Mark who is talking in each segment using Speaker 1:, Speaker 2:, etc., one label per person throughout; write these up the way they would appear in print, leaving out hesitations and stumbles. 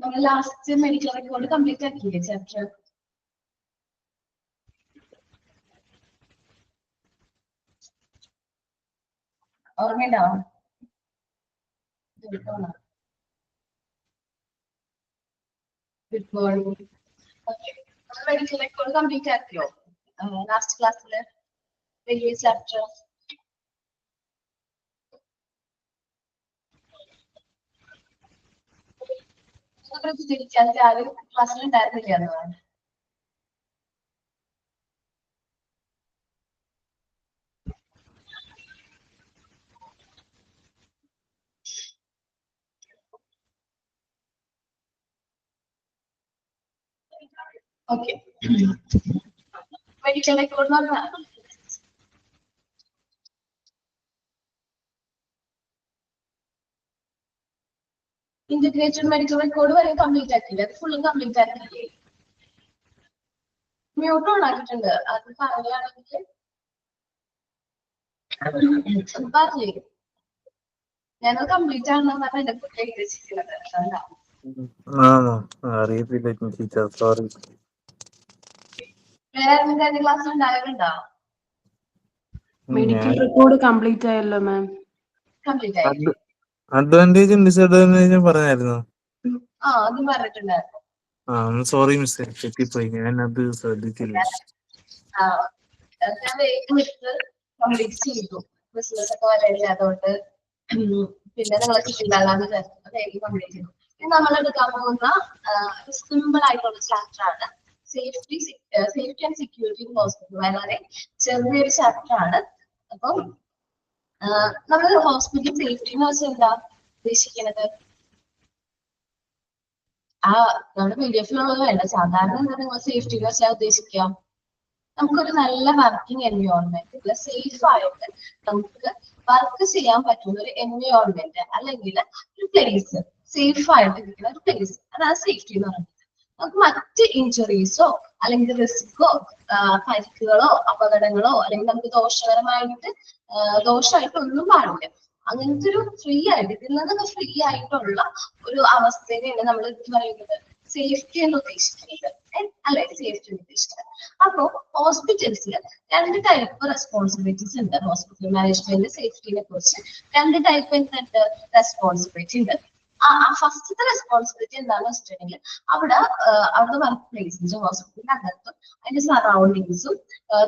Speaker 1: നമ്മൾ last medical record complete ആക്കിയില്ലേ chapter? ഓർമ്മയുണ്ടാവും? മെഡിക്കൽ റെക്കോർഡ് കംപ്ലീറ്റ് ആക്കിയോ ലാസ്റ്റ് ക്ലാസ്സില് വലിയ ചാപ്റ്റർ? തിരിച്ചാൽ ആരും ക്ലാസ്സിൽ ഉണ്ടായിരുന്നില്ല. ഓക്കെ, മെഡിക്കൽ റെക്കോർഡ് എന്ന് പറഞ്ഞാൽ ഇന്റഗ്രേറ്റഡ് മെഡിക്കൽ റെക്കോർഡ് വരെ കംപ്ലീറ്റ് ആക്കിയില്ല, അത് ഫുള്ളും കംപ്ലീറ്റ് ആക്കിയില്ലേ? മ്യൂട്ട് ഓൺ ആക്കിയിട്ടുണ്ട്, അത് പറയുകയാണെങ്കിൽ പറഞ്ഞേ. ഞാനത് കംപ്ലീറ്റ് ആണെന്ന് പറഞ്ഞാൽ എന്റെ കുട്ടി എഴുതി വെച്ചിരിക്കുന്നത്.
Speaker 2: അറിയത്തില്ല ടീച്ചർ, സോറി.
Speaker 1: വേറെ ഏതെങ്കിലും ക്ലാസ്സിൽ ഉണ്ടായതുണ്ടോ?
Speaker 3: മെഡിക്കൽ റെക്കോർഡ് കംപ്ലീറ്റ് ആയല്ലോ മാം.
Speaker 1: കംപ്ലീറ്റ് ആയി.
Speaker 2: അഡ്വാൻറ്റേജും ഡിസഡ്വാൻറ്റേജും പറഞ്ഞായിരുന്നു.
Speaker 1: അത് പറഞ്ഞിട്ടുണ്ടായിരുന്നു.
Speaker 2: സോറി മിസ്, തെറ്റിപ്പോയി, ഞാൻ അത് ശ്രദ്ധിച്ചില്ല.
Speaker 1: കംപ്ലീറ്റ് ചെയ്തു. ബിസിനസ് ഒക്കെ വളരെ അതുകൊണ്ട് പിന്നെ നിങ്ങളെ കിട്ടില്ലാന്ന് വിചാരിച്ചു കംപ്ലീറ്റ് ചെയ്തു. ഇനി നമ്മൾ എടുക്കാൻ പോകുന്ന സിമ്പിൾ ആയിട്ടുള്ള ചാപ്റ്റർ ആണ് safety and security in hospital. വളരെ ചെറിയൊരു ചാപ്റ്റർ ആണ്. അപ്പം നമ്മൾ ഹോസ്പിറ്റൽ സേഫ്റ്റി എന്ന് വെച്ചാൽ എന്താ ഉദ്ദേശിക്കുന്നത്? നമ്മുടെ PDF വേണ്ട. സാധാരണ എന്താ നിങ്ങൾ സേഫ്റ്റി എന്ന് വെച്ചാൽ ഉദ്ദേശിക്കാം, നമുക്കൊരു നല്ല വർക്കിംഗ് എൻവയോൺമെന്റ്, സേഫ് ആയിട്ട് നമുക്ക് വർക്ക് ചെയ്യാൻ പറ്റുന്ന ഒരു എൻവയോൺമെന്റ് അല്ലെങ്കിൽ ഒരു പ്ലേസ്, സേഫ് ആയിട്ട് ഇരിക്കുന്ന ഒരു പ്ലേസ്, അതാണ് സേഫ്റ്റി എന്ന് പറയുന്നത്. നമുക്ക് മറ്റ് ഇഞ്ചുറീസോ അല്ലെങ്കിൽ റിസ്കോ പരിക്കുകളോ അപകടങ്ങളോ അല്ലെങ്കിൽ നമുക്ക് ദോഷമായിട്ട് ഒന്നും പാടില്ല. അങ്ങനത്തെ ഒരു ഫ്രീ ആയിട്ട് ഇതിൽ നിന്നൊക്കെ ഫ്രീ ആയിട്ടുള്ള ഒരു അവസ്ഥയാണ് നമ്മൾ പറയുന്നത് സേഫ്റ്റി എന്ന് ഉദ്ദേശിക്കുന്നത്, അല്ലെ? സേഫ്റ്റി എന്ന് ഉദ്ദേശിക്കുന്നത്. അപ്പോ ഹോസ്പിറ്റൽസിൽ രണ്ട് ടൈപ്പ് റെസ്പോൺസിബിലിറ്റീസ് ഉണ്ട്. ഹോസ്പിറ്റൽ മാനേജ്മെന്റ് സേഫ്റ്റിനെ കുറിച്ച് രണ്ട് ടൈപ്പ് എന്തുണ്ട്? റെസ്പോൺസിബിലിറ്റി ഉണ്ട്. ഫസ്റ്റത്തെ റെസ്പോൺസിബിലിറ്റി എന്താണെന്ന് വെച്ചിട്ടുണ്ടെങ്കിൽ അവിടെ വർക്ക് പ്ലേസിന്റെ ഹോസ്പിറ്റലിന്റെ അകത്തും അതിന്റെ സറൗണ്ടിങ്സും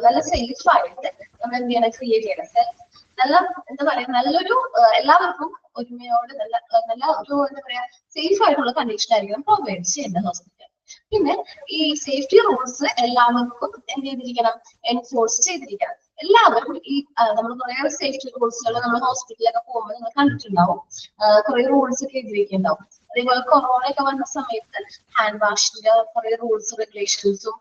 Speaker 1: നല്ല സേഫ് ആയിട്ട് നമ്മൾ എന്ത് ചെയ്യണം? ക്രിയേറ്റ് ചെയ്യണം. നല്ല എന്താ പറയാ, നല്ലൊരു എല്ലാവർക്കും ഒരുമയോട് നല്ല ഒരു എന്താ പറയാ സേഫ് ആയിട്ടുള്ള കണ്ടീഷൻ ആയിരിക്കണം പ്രൊവൈഡ് ചെയ്യേണ്ടത് ഹോസ്പിറ്റൽ. പിന്നെ ഈ സേഫ്റ്റി റൂൾസ് എല്ലാവർക്കും എന്ത് ചെയ്തിരിക്കണം? എൻഫോഴ്സ് ചെയ്തിരിക്കണം. എല്ലാവരും ഈ നമ്മൾ കുറെ സേഫ്റ്റി റൂൾസുകൾ നമ്മൾ ഹോസ്പിറ്റലിലൊക്കെ പോകുമ്പോൾ നിങ്ങൾ കണ്ടിട്ടുണ്ടാവും. കുറെ റൂൾസ് ഒക്കെ എഴുതിയിരിക്കുന്നുണ്ടാവും. അതേപോലെ കൊറോണ ഒക്കെ വന്ന സമയത്ത് ഹാൻഡ് വാഷിന്റെ കുറെ റൂൾസ് റെഗുലേഷൻസും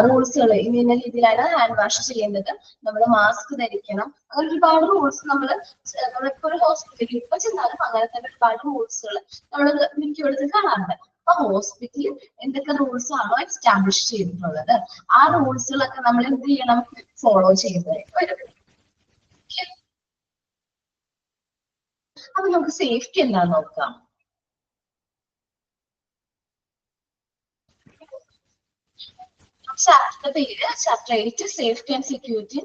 Speaker 1: റൂൾസുകൾ ഇന്ന രീതിയിലാണ് ഹാൻഡ് വാഷ് ചെയ്യേണ്ടത്, നമ്മൾ മാസ്ക് ധരിക്കണം, അങ്ങനെ ഒരുപാട് റൂൾസ് നമ്മളിപ്പോ ഒരു ഹോസ്പിറ്റലിൽ ഇപ്പൊ ചെന്നാലും അങ്ങനത്തെ ഒരുപാട് റൂൾസുകൾ നമ്മൾ മിക്കയിടത്തും കാണാറുണ്ട്. അപ്പൊ ഹോസ്പിറ്റലിൽ എന്തൊക്കെ റൂൾസ് ആണോ എസ്റ്റാബ്ലിഷ് ചെയ്തിട്ടുള്ളത് ആ റൂൾസുകളൊക്കെ നമ്മൾ എന്ത് ചെയ്യണം? ഫോളോ ചെയ്തതായിട്ട് വരും. അപ്പൊ നമുക്ക് സേഫ്റ്റി എന്താന്ന് നോക്കാം. ചാപ്റ്റർ പേര് chapter 8 safety and security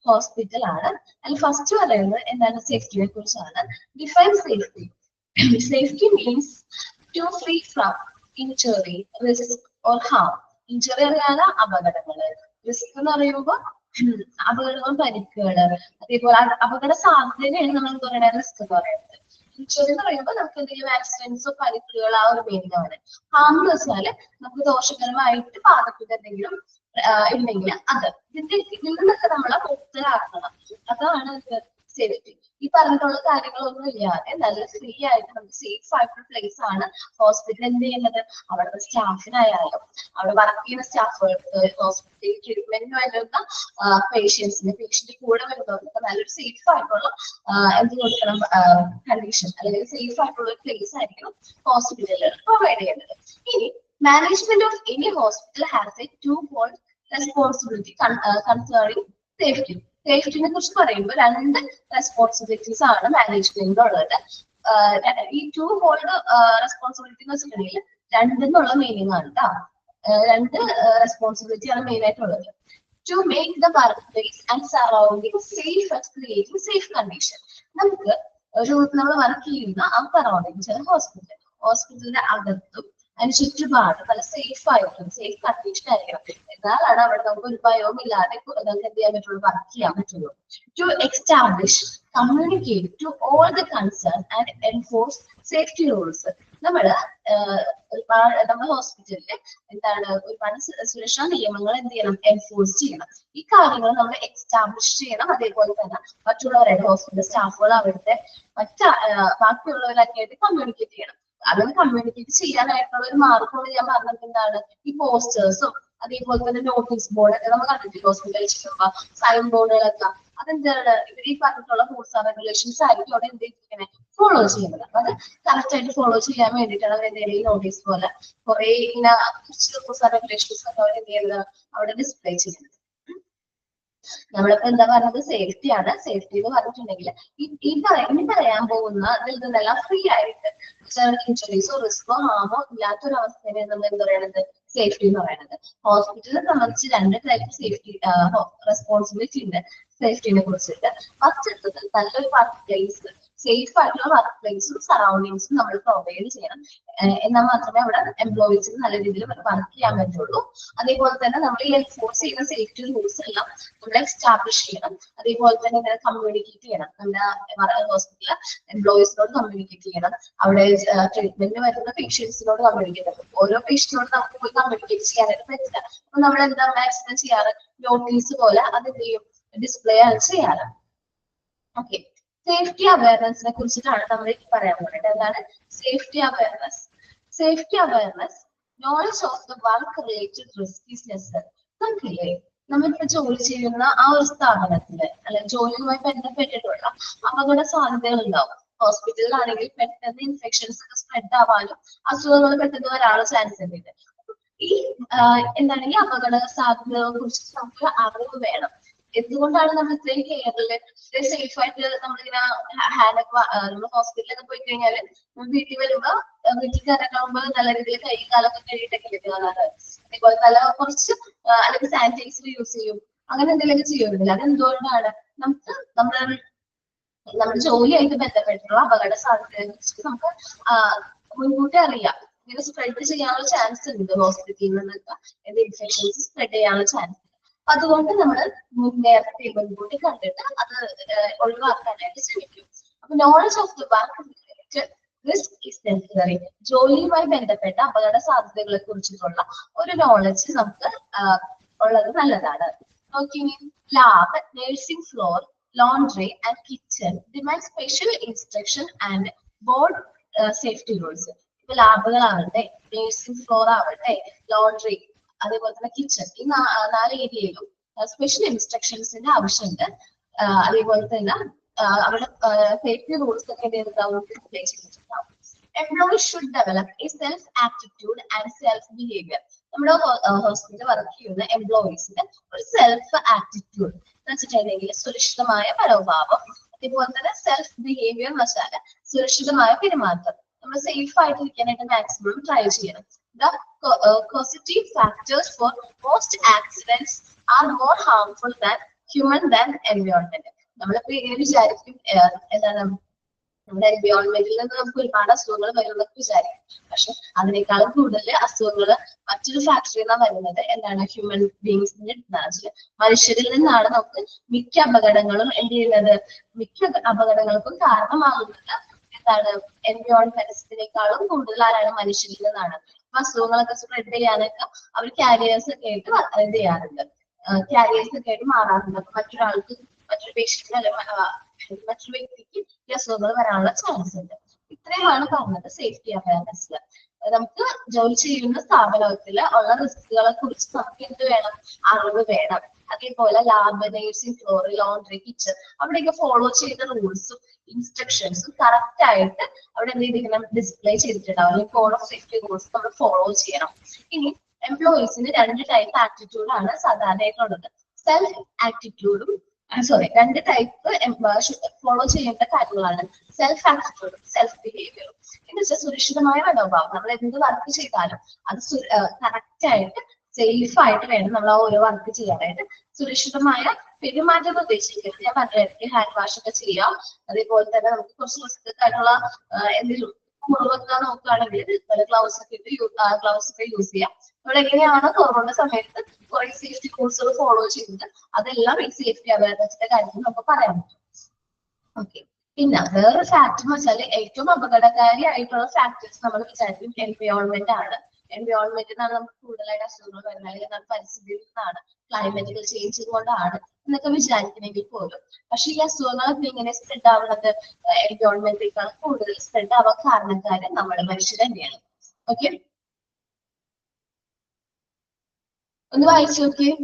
Speaker 1: hospital ആണ്. അതിൽ ഫസ്റ്റ് പറയുന്നത് എന്താണ്? സേഫ്റ്റിയെ കുറിച്ചാണ്. Define safety. Safety means to free from injury, risk or harm. Injury അറിയാതെ അപകടങ്ങള്, റിസ്ക് എന്ന് പറയുമ്പോൾ അപകടങ്ങളും പരിക്കുകള്, അതേപോലെ അപകട സാധ്യതയാണ് നമ്മൾ എന്താ പറയുക റിസ്ക് എന്ന് പറയുന്നത്. ഇഞ്ചുറി എന്ന് പറയുമ്പോൾ നമുക്ക് എന്തെങ്കിലും ആക്സിഡന്റ്സോ പരിക്കുകളോ ആ ഒരു മീനിങ് ആണ്. ഹാം എന്ന് വെച്ചാല് നമുക്ക് ദോഷകരമായിട്ട് ബാധപ്പെട്ട എന്തെങ്കിലും ഉണ്ടെങ്കിൽ ഇതിൽ നിന്നൊക്കെ നമ്മളെ മുക്തരാക്കണം. അതാണ് സേഫ്റ്റി. ഈ പറഞ്ഞിട്ടുള്ള കാര്യങ്ങളൊന്നും ഇല്ലാതെ നല്ല ഫ്രീ ആയിട്ട് നമുക്ക് സേഫ് ആയിട്ടുള്ള പ്ലേസ് ആണ് ഹോസ്പിറ്റൽ എന്ത് ചെയ്യുന്നത്. അവിടുത്തെ സ്റ്റാഫിനായാലും അവിടെ വർക്ക് ചെയ്യുന്ന സ്റ്റാഫുകൾക്ക്, ഹോസ്പിറ്റലിൽ ട്രീറ്റ്മെന്റിന് വരുന്ന പേഷ്യന്റ് കൂടെ വരുന്നവർക്ക് നല്ലൊരു സേഫ് ആയിട്ടുള്ള എന്ത് കൊടുക്കണം? കണ്ടീഷൻ അല്ലെങ്കിൽ സേഫ് ആയിട്ടുള്ള ഒരു പ്ലേസ് ആയിരിക്കണം ഹോസ്പിറ്റലിൽ പ്രൊവൈഡ് ചെയ്യുന്നത്. ഇനി management of any hospital has a two-fold responsibility concerning safety. സേഫ്റ്റിനെ കുറിച്ച് പറയുമ്പോൾ രണ്ട് റെസ്പോൺസിബിലിറ്റീസ് ആണ് മാനേജ്മെന്റിനുള്ളത്. ഈ two-fold റെസ്പോൺസിബിലിറ്റി എന്ന് വെച്ചിട്ടുണ്ടെങ്കിൽ രണ്ടെന്നുള്ള മീനിങ് ആണ് കേട്ടോ. രണ്ട് റെസ്പോൺസിബിലിറ്റി ആണ് മെയിൻ ആയിട്ടുള്ളത്. To make the work place and surrounding safe and creating safe condition. നമുക്ക് നമ്മൾ വർക്ക് ചെയ്യുന്ന ആ സറൗണ്ടിങ്സ് ഹോസ്പിറ്റലിന്റെ അകത്തും അതിന് ചുറ്റുപാട് നല്ല സേഫ് ആയിട്ടും സേഫ് കണ്ടീഷൻ ആയിരിക്കണം. എന്നാലാണ് അവിടെ നമുക്ക് ഒരു ഭയവും ഇല്ലാതെ നമുക്ക് എന്ത് ചെയ്യാൻ പറ്റുള്ളൂ, വർക്ക് ചെയ്യാൻ പറ്റുള്ളൂ. To establish communicate to all the concern and enforce safety rules. നമ്മുടെ ഹോസ്പിറ്റലില് എന്താണ് ഒരുപാട് സുരക്ഷാ നിയമങ്ങൾ എന്ത് ചെയ്യണം, എൻഫോഴ്സ് ചെയ്യണം. ഈ കാര്യങ്ങൾ നമ്മൾ എസ്റ്റാബ്ലിഷ് ചെയ്യണം. അതേപോലെ തന്നെ മറ്റുള്ളവരായിട്ട് ഹോസ്പിറ്റൽ സ്റ്റാഫുകൾ അവിടുത്തെ ബാക്കിയുള്ളവരൊക്കെ ആയിട്ട് കമ്മ്യൂണിക്കേറ്റ് ചെയ്യണം. അങ്ങനെ കമ്മ്യൂണിക്കേറ്റ് ചെയ്യാനായിട്ടുള്ള ഒരു മാർഗം ഞാൻ പറഞ്ഞത് എന്താണ്, ഈ പോസ്റ്റേഴ്സും അതേപോലെ തന്നെ നോട്ടീസ് ബോർഡൊക്കെ നമ്മൾ കണ്ടിട്ടില്ല ഹോസ്പിറ്റലിൽ ചെയ്യുമ്പോ, സൈൻ ബോർഡുകളൊക്കെ. അതെന്താണ് ഇവർ ഈ പറഞ്ഞിട്ടുള്ള റൂൾസ് ആൻഡ് റെഗുലേഷൻസ് ആയിരിക്കും അവിടെ എന്ത് ചെയ്തിരിക്കുന്നത്, ഫോളോ ചെയ്യുന്നത്. അപ്പൊ അത് കറക്റ്റ് ആയിട്ട് ഫോളോ ചെയ്യാൻ വേണ്ടിയിട്ടാണ് അവർ എന്തെങ്കിലും നോട്ടീസ് പോലെ കുറെ ഇങ്ങനെ റൂൾസ് ആൻഡ് റെഗുലേഷൻസ് ഒക്കെ അവർ എന്ത് ചെയ്യുന്നത് അവിടെ ഡിസ്പ്ലേ ചെയ്യുന്നത്. നമ്മളിപ്പോ എന്താ പറഞ്ഞത്, സേഫ്റ്റി ആണ്. സേഫ്റ്റി എന്ന് പറഞ്ഞിട്ടുണ്ടെങ്കിൽ ഇനി പറയാൻ പോകുന്ന ഇതെല്ലാം ഫ്രീ ആയിട്ട് ഇൻഷുറൻസോ റിസ്കോ ഹാമോ ഇല്ലാത്തൊരു അവസ്ഥയെ നമ്മൾ എന്താ പറയുന്നത്, സേഫ്റ്റി എന്ന് പറയുന്നത്. ഹോസ്പിറ്റലിനെ സംബന്ധിച്ച് രണ്ട് ടൈപ്പ് സേഫ്റ്റി റെസ്പോൺസിബിലിറ്റി ഉണ്ട് സേഫ്റ്റിനെ കുറിച്ചിട്ട്. ഫസ്റ്റ് എടുത്തത് നല്ലൊരു വർക്ക് പ്ലേസ്, സേഫ് ആയിട്ടുള്ള വർക്ക് പ്ലേസും സറൗണ്ടിങ്സും നമ്മൾ പ്രൊവൈഡ് ചെയ്യണം. എന്നാൽ മാത്രമേ അവിടെ എംപ്ലോയീസിന് നല്ല രീതിയിൽ വർക്ക് ചെയ്യാൻ പറ്റുള്ളൂ. അതേപോലെ തന്നെ നമ്മൾ ഈ എൻഫോഴ്സ് ചെയ്യുന്ന സേഫ്റ്റി റൂൾസ് എല്ലാം നമ്മൾ എസ്റ്റാബ്ലിഷ് ചെയ്യണം. അതേപോലെ തന്നെ ഇങ്ങനെ കമ്മ്യൂണിക്കേറ്റ് ചെയ്യണം. നമ്മുടെ ഹോസ്പിറ്റലിലെ എംപ്ലോയീസിനോട് കമ്മ്യൂണിക്കേറ്റ് ചെയ്യണം. അവിടെ ട്രീറ്റ്മെന്റിന് വരുന്ന പേഷ്യൻസിനോട് കമ്മ്യൂണിക്കേറ്റ് ചെയ്യണം. ഓരോ പേഷ്യന്റിനോട് നമുക്ക് പോയി കമ്മ്യൂണിക്കേറ്റ് ചെയ്യാനായിട്ട് പറ്റില്ല. അപ്പൊ നമ്മൾ എന്താ മാക്സിമം ചെയ്യാറ്, നോട്ടീസ് പോലെ അത് എന്ത് ചെയ്യും, ഡിസ്പ്ലേ ആണ് ചെയ്യാറ്. ഓക്കെ, സേഫ്റ്റി അവയർനെസിനെ കുറിച്ചിട്ടാണ് നമ്മൾ പറയാൻ പോകുന്നത്. എന്താണ് safety awareness? Safety awareness, knowledge of the work related risk is necessary. നമുക്കില്ലേ, നമ്മളിപ്പോ ജോലി ചെയ്യുന്ന ആ ഒരു സ്ഥാപനത്തില് അല്ലെങ്കിൽ ജോലിയുമായി ബന്ധപ്പെട്ടിട്ടുള്ള അപകട സാധ്യതകൾ ഉണ്ടാവും. ഹോസ്പിറ്റലിലാണെങ്കിൽ പെട്ടെന്ന് ഇൻഫെക്ഷൻസ് ഒക്കെ സ്പ്രെഡ് ആവാനും അസുഖങ്ങൾ പെട്ടെന്ന് വരാനുള്ള ചാൻസ് ഉണ്ട്. ഈ എന്താണ് ഈ അപകട സാധ്യതകളെ കുറിച്ച് നമുക്ക് അറിവ് വേണം. എന്തുകൊണ്ടാണ് നമ്മൾ ഇത്രയും കെയറില് സേഫ് ആയിട്ട് നമ്മളിങ്ങനെ ഹാൻഡൊക്കെ നമ്മൾ ഹോസ്പിറ്റലിലൊക്കെ പോയി കഴിഞ്ഞാല് വീട്ടിൽ വരുമ്പോ വീട്ടിൽ കയറാകുമ്പോ നല്ല രീതിയിൽ കൈ കാലൊക്കെ കഴുകിയിട്ടൊക്കെ കാണാറ്. അതേപോലെ നല്ല കുറച്ച് അല്ലെങ്കിൽ സാനിറ്റൈസർ യൂസ് ചെയ്യും, അങ്ങനെ എന്തെങ്കിലുമൊക്കെ ചെയ്യുന്നില്ല. അതെന്തുകൊണ്ടാണ്, നമുക്ക് നമ്മുടെ ജോലിയായിട്ട് ബന്ധപ്പെട്ടിട്ടുള്ള അപകട സാധ്യതയെ കുറിച്ച് നമുക്ക് മുൻകൂട്ടി അറിയാം. ഇങ്ങനെ സ്പ്രെഡ് ചെയ്യാനുള്ള ചാൻസ് ഉണ്ട് ഹോസ്പിറ്റലിൽ നിന്നൊക്കെ, ഇൻഫെക്ഷൻസ് സ്പ്രെഡ് ചെയ്യാനുള്ള ചാൻസ്. അതുകൊണ്ട് നമ്മൾ നേരത്തെ മുൻകൂട്ടി കണ്ടിട്ട് അത് ഒഴിവാക്കാനായിട്ട് ശ്രമിക്കും. അപ്പൊ knowledge of the work related risk is necessary. ജോലിയുമായി ബന്ധപ്പെട്ട അപകട സാധ്യതകളെ കുറിച്ചിട്ടുള്ള ഒരു നോളജ് നമുക്ക് ഉള്ളത് നല്ലതാണ്. നോക്കി, lab, nursing floor, laundry and kitchen demand special instruction and board safety rules. ഇപ്പൊ ലാബുകളാവട്ടെ, നഴ്സിംഗ് ഫ്ലോർ ആവട്ടെ, ലോണ്ടറി, അതേപോലെ തന്നെ കിച്ചൺ, ഈ 4 ഏരിയയിലും സ്പെഷ്യൽ ഇൻസ്ട്രക്ഷൻസിന്റെ ആവശ്യമുണ്ട്. അതേപോലെ തന്നെ അവിടെ സേഫ്റ്റി റൂൾസ് ഒക്കെ ഡിസ്പ്ലേ ചെയ്തിട്ടുണ്ടാവും. Employees should develop A self attitude and self behaviour. നമ്മുടെ ഹോസ്പിറ്റലിൽ വർക്ക് ചെയ്യുന്ന എംപ്ലോയീസിന് ഒരു സെൽഫ് ആറ്റിറ്റ്യൂഡ് എന്ന് വെച്ചിട്ടുണ്ടെങ്കിൽ സുരക്ഷിതമായ മനോഭാവം, അതേപോലെ തന്നെ സെൽഫ് ബിഹേവിയർ എന്ന് വെച്ചാൽ സുരക്ഷിതമായ പെരുമാറ്റം. നമ്മൾ സേഫ് ആയിട്ടിരിക്കാനായിട്ട് മാക്സിമം ട്രൈ ചെയ്യണം. The causative factors for most accidents are more harmful than human than environment. നമ്മളിപ്പോ ഇങ്ങനെ വിചാരിക്കും, എന്താണ് നമ്മുടെ എൻവയോൺമെന്റിൽ നിന്ന് നമുക്ക് ഒരുപാട് അസുഖങ്ങൾ വരുമെന്നൊക്കെ വിചാരിക്കും. പക്ഷെ അതിനേക്കാളും കൂടുതൽ അസുഖങ്ങൾ മറ്റൊരു ഫാക്ടറിയിൽ നിന്നാണ് വരുന്നത്. എന്താണ്, ഹ്യൂമൻ ബീങ്സിന്റെ മനുഷ്യരിൽ നിന്നാണ് നമുക്ക് മിക്ക അപകടങ്ങളും എന്ത് ചെയ്യുന്നത്, മിക്ക അപകടങ്ങൾക്കും കാരണമാകുന്നത് എന്താണ്, എൻവയോൺമെന്റിനേക്കാളും കൂടുതൽ ആരാണ്, മനുഷ്യരിൽ നിന്നാണ്. അസുഖങ്ങളൊക്കെ സ്പ്രെഡ് ചെയ്യാനൊക്കെ അവർ കാരിയേഴ്സ് ഒക്കെ ആയിട്ട് എന്ത് ചെയ്യാറുണ്ട്, കാരിയേഴ്സ് ഒക്കെ ആയിട്ട് മാറാറുണ്ട്. അപ്പൊ മറ്റൊരാൾക്ക്, മറ്റൊരു പേഷ്യന്റിന് അല്ലെങ്കിൽ മറ്റൊരു വ്യക്തിക്ക് ഈ അസുഖങ്ങൾ വരാനുള്ള ചാൻസ് ഉണ്ട്. ഇത്രയുമാണ് പറഞ്ഞത് സേഫ്റ്റി അവയർനെസ്. നമുക്ക് ജോലി ചെയ്യുന്ന സ്ഥാപനത്തില് ഉള്ള റിസ്കുകളെ കുറിച്ച് നമുക്ക് എന്ത് വേണം, അറിവ് വേണം. അതേപോലെ lab, nursing floor, laundry, kitchen, അവിടെയൊക്കെ ഫോളോ ചെയ്യുന്ന റൂൾസും ഇൻസ്ട്രക്ഷൻസും കറക്റ്റ് ആയിട്ട് അവിടെ എന്ത് ചെയ്തിരിക്കണം, ഡിസ്പ്ലേ ചെയ്തിട്ടുണ്ടാവും. അല്ലെങ്കിൽ കോഡ് ഓഫ് സേഫ്റ്റി റൂൾസ് നമ്മൾ ഫോളോ ചെയ്യണം. ഇനി എംപ്ലോയീസിന് 2 ടൈപ്പ് ആറ്റിറ്റ്യൂഡാണ് സാധാരണയായിട്ടുള്ളത്. സെൽഫ് ആറ്റിറ്റ്യൂഡും സോറി, 2 ടൈപ്പ് ഫോളോ ചെയ്യേണ്ട കാര്യങ്ങളാണ് സെൽഫ് ആറ്റിറ്റ്യൂഡും സെൽഫ് ബിഹേവിയറും. എന്ന് വെച്ചാൽ സുരക്ഷിതമായ മനോഭാവം. നമ്മൾ എന്ത് വർക്ക് ചെയ്താലും അത് കറക്റ്റ് ആയിട്ട് സേഫ് ആയിട്ട് വേണം നമ്മൾ ആ ഓരോ വർക്ക് ചെയ്യാനായിട്ട്. സുരക്ഷിതമായ പെരുമാറ്റം ഉദ്ദേശിക്കുന്നത് ഞാൻ പറഞ്ഞിട്ട് ഹാൻഡ് വാഷ് ഒക്കെ ചെയ്യാം. അതേപോലെ തന്നെ നമുക്ക് കുറച്ച് റിസ്ക് ആയിട്ടുള്ള എന്തെങ്കിലും മുറിവെക്കാൻ നോക്കുകയാണെങ്കിൽ ഗ്ലൗസ് ഒക്കെ യൂസ് ചെയ്യാം. നമ്മൾ എങ്ങനെയാണ് കൊറോണ സമയത്ത് കുറെ സേഫ്റ്റി കോഴ്സുകൾ ഫോളോ ചെയ്യുന്നത്, അതെല്ലാം ഈ സേഫ്റ്റി അവയർനെസിന്റെ കാര്യത്തിൽ നമുക്ക് പറയാൻ പറ്റും. ഓക്കെ, പിന്നെ വേറെ ഫാക്ടർ എന്ന് വെച്ചാൽ ഏറ്റവും അപകടകാരി ആയിട്ടുള്ള ഫാക്ടേഴ്സ് നമ്മൾ വിചാരിക്കും എൻവയോൺമെന്റ് ആണ്. എൻവയോൺമെന്റിൽ നിന്നാണ് നമുക്ക് കൂടുതലായിട്ട് അസുഖങ്ങൾ വരുന്നത്, അല്ലെങ്കിൽ പരിസ്ഥിതിയിൽ നിന്നാണ്, ക്ലൈമറ്റിക്കൽ ചേഞ്ച് കൊണ്ടാണ് എന്നൊക്കെ വിചാരിക്കണമെങ്കിൽ പോലും. പക്ഷെ ഈ അസുഖങ്ങളൊക്കെ ഇങ്ങനെ സ്പ്രെഡ് ആവുന്നത് എൻവയോൺമെന്റിലേക്കാണ് കൂടുതൽ സ്പ്രെഡ് ആവാൻ കാരണക്കാര് നമ്മുടെ മനുഷ്യർ തന്നെയാണ്. ഓക്കെ, ഒന്ന് വായിച്ചു നോക്കിയേ.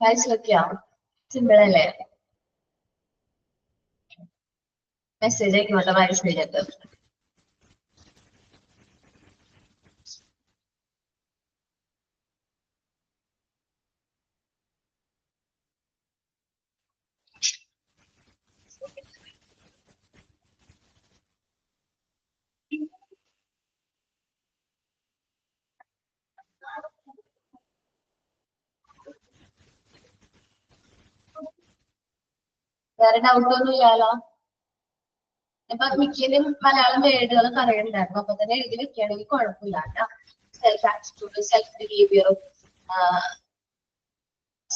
Speaker 1: വായിച്ചു നോക്കിയാ? സിമ്പിൾ അല്ലേ? മെസ്സേജ് ആയിക്കോട്ടെ വായിച്ചു കഴിഞ്ഞിട്ട്. വേറെ ഡൗട്ട് ഒന്നും ഇല്ലാലോ? ഇപ്പൊ മിക്കതും മലയാളം വേർഡുകൾ അറിയണ്ടായിരുന്നു, അപ്പൊ തന്നെ എഴുതി വെക്കുകയാണെങ്കിൽ കുഴപ്പമില്ല കേട്ടോ. സെൽഫ് ആറ്റിറ്റ്യൂഡ്, സെൽഫ് ബിഹേവിയറും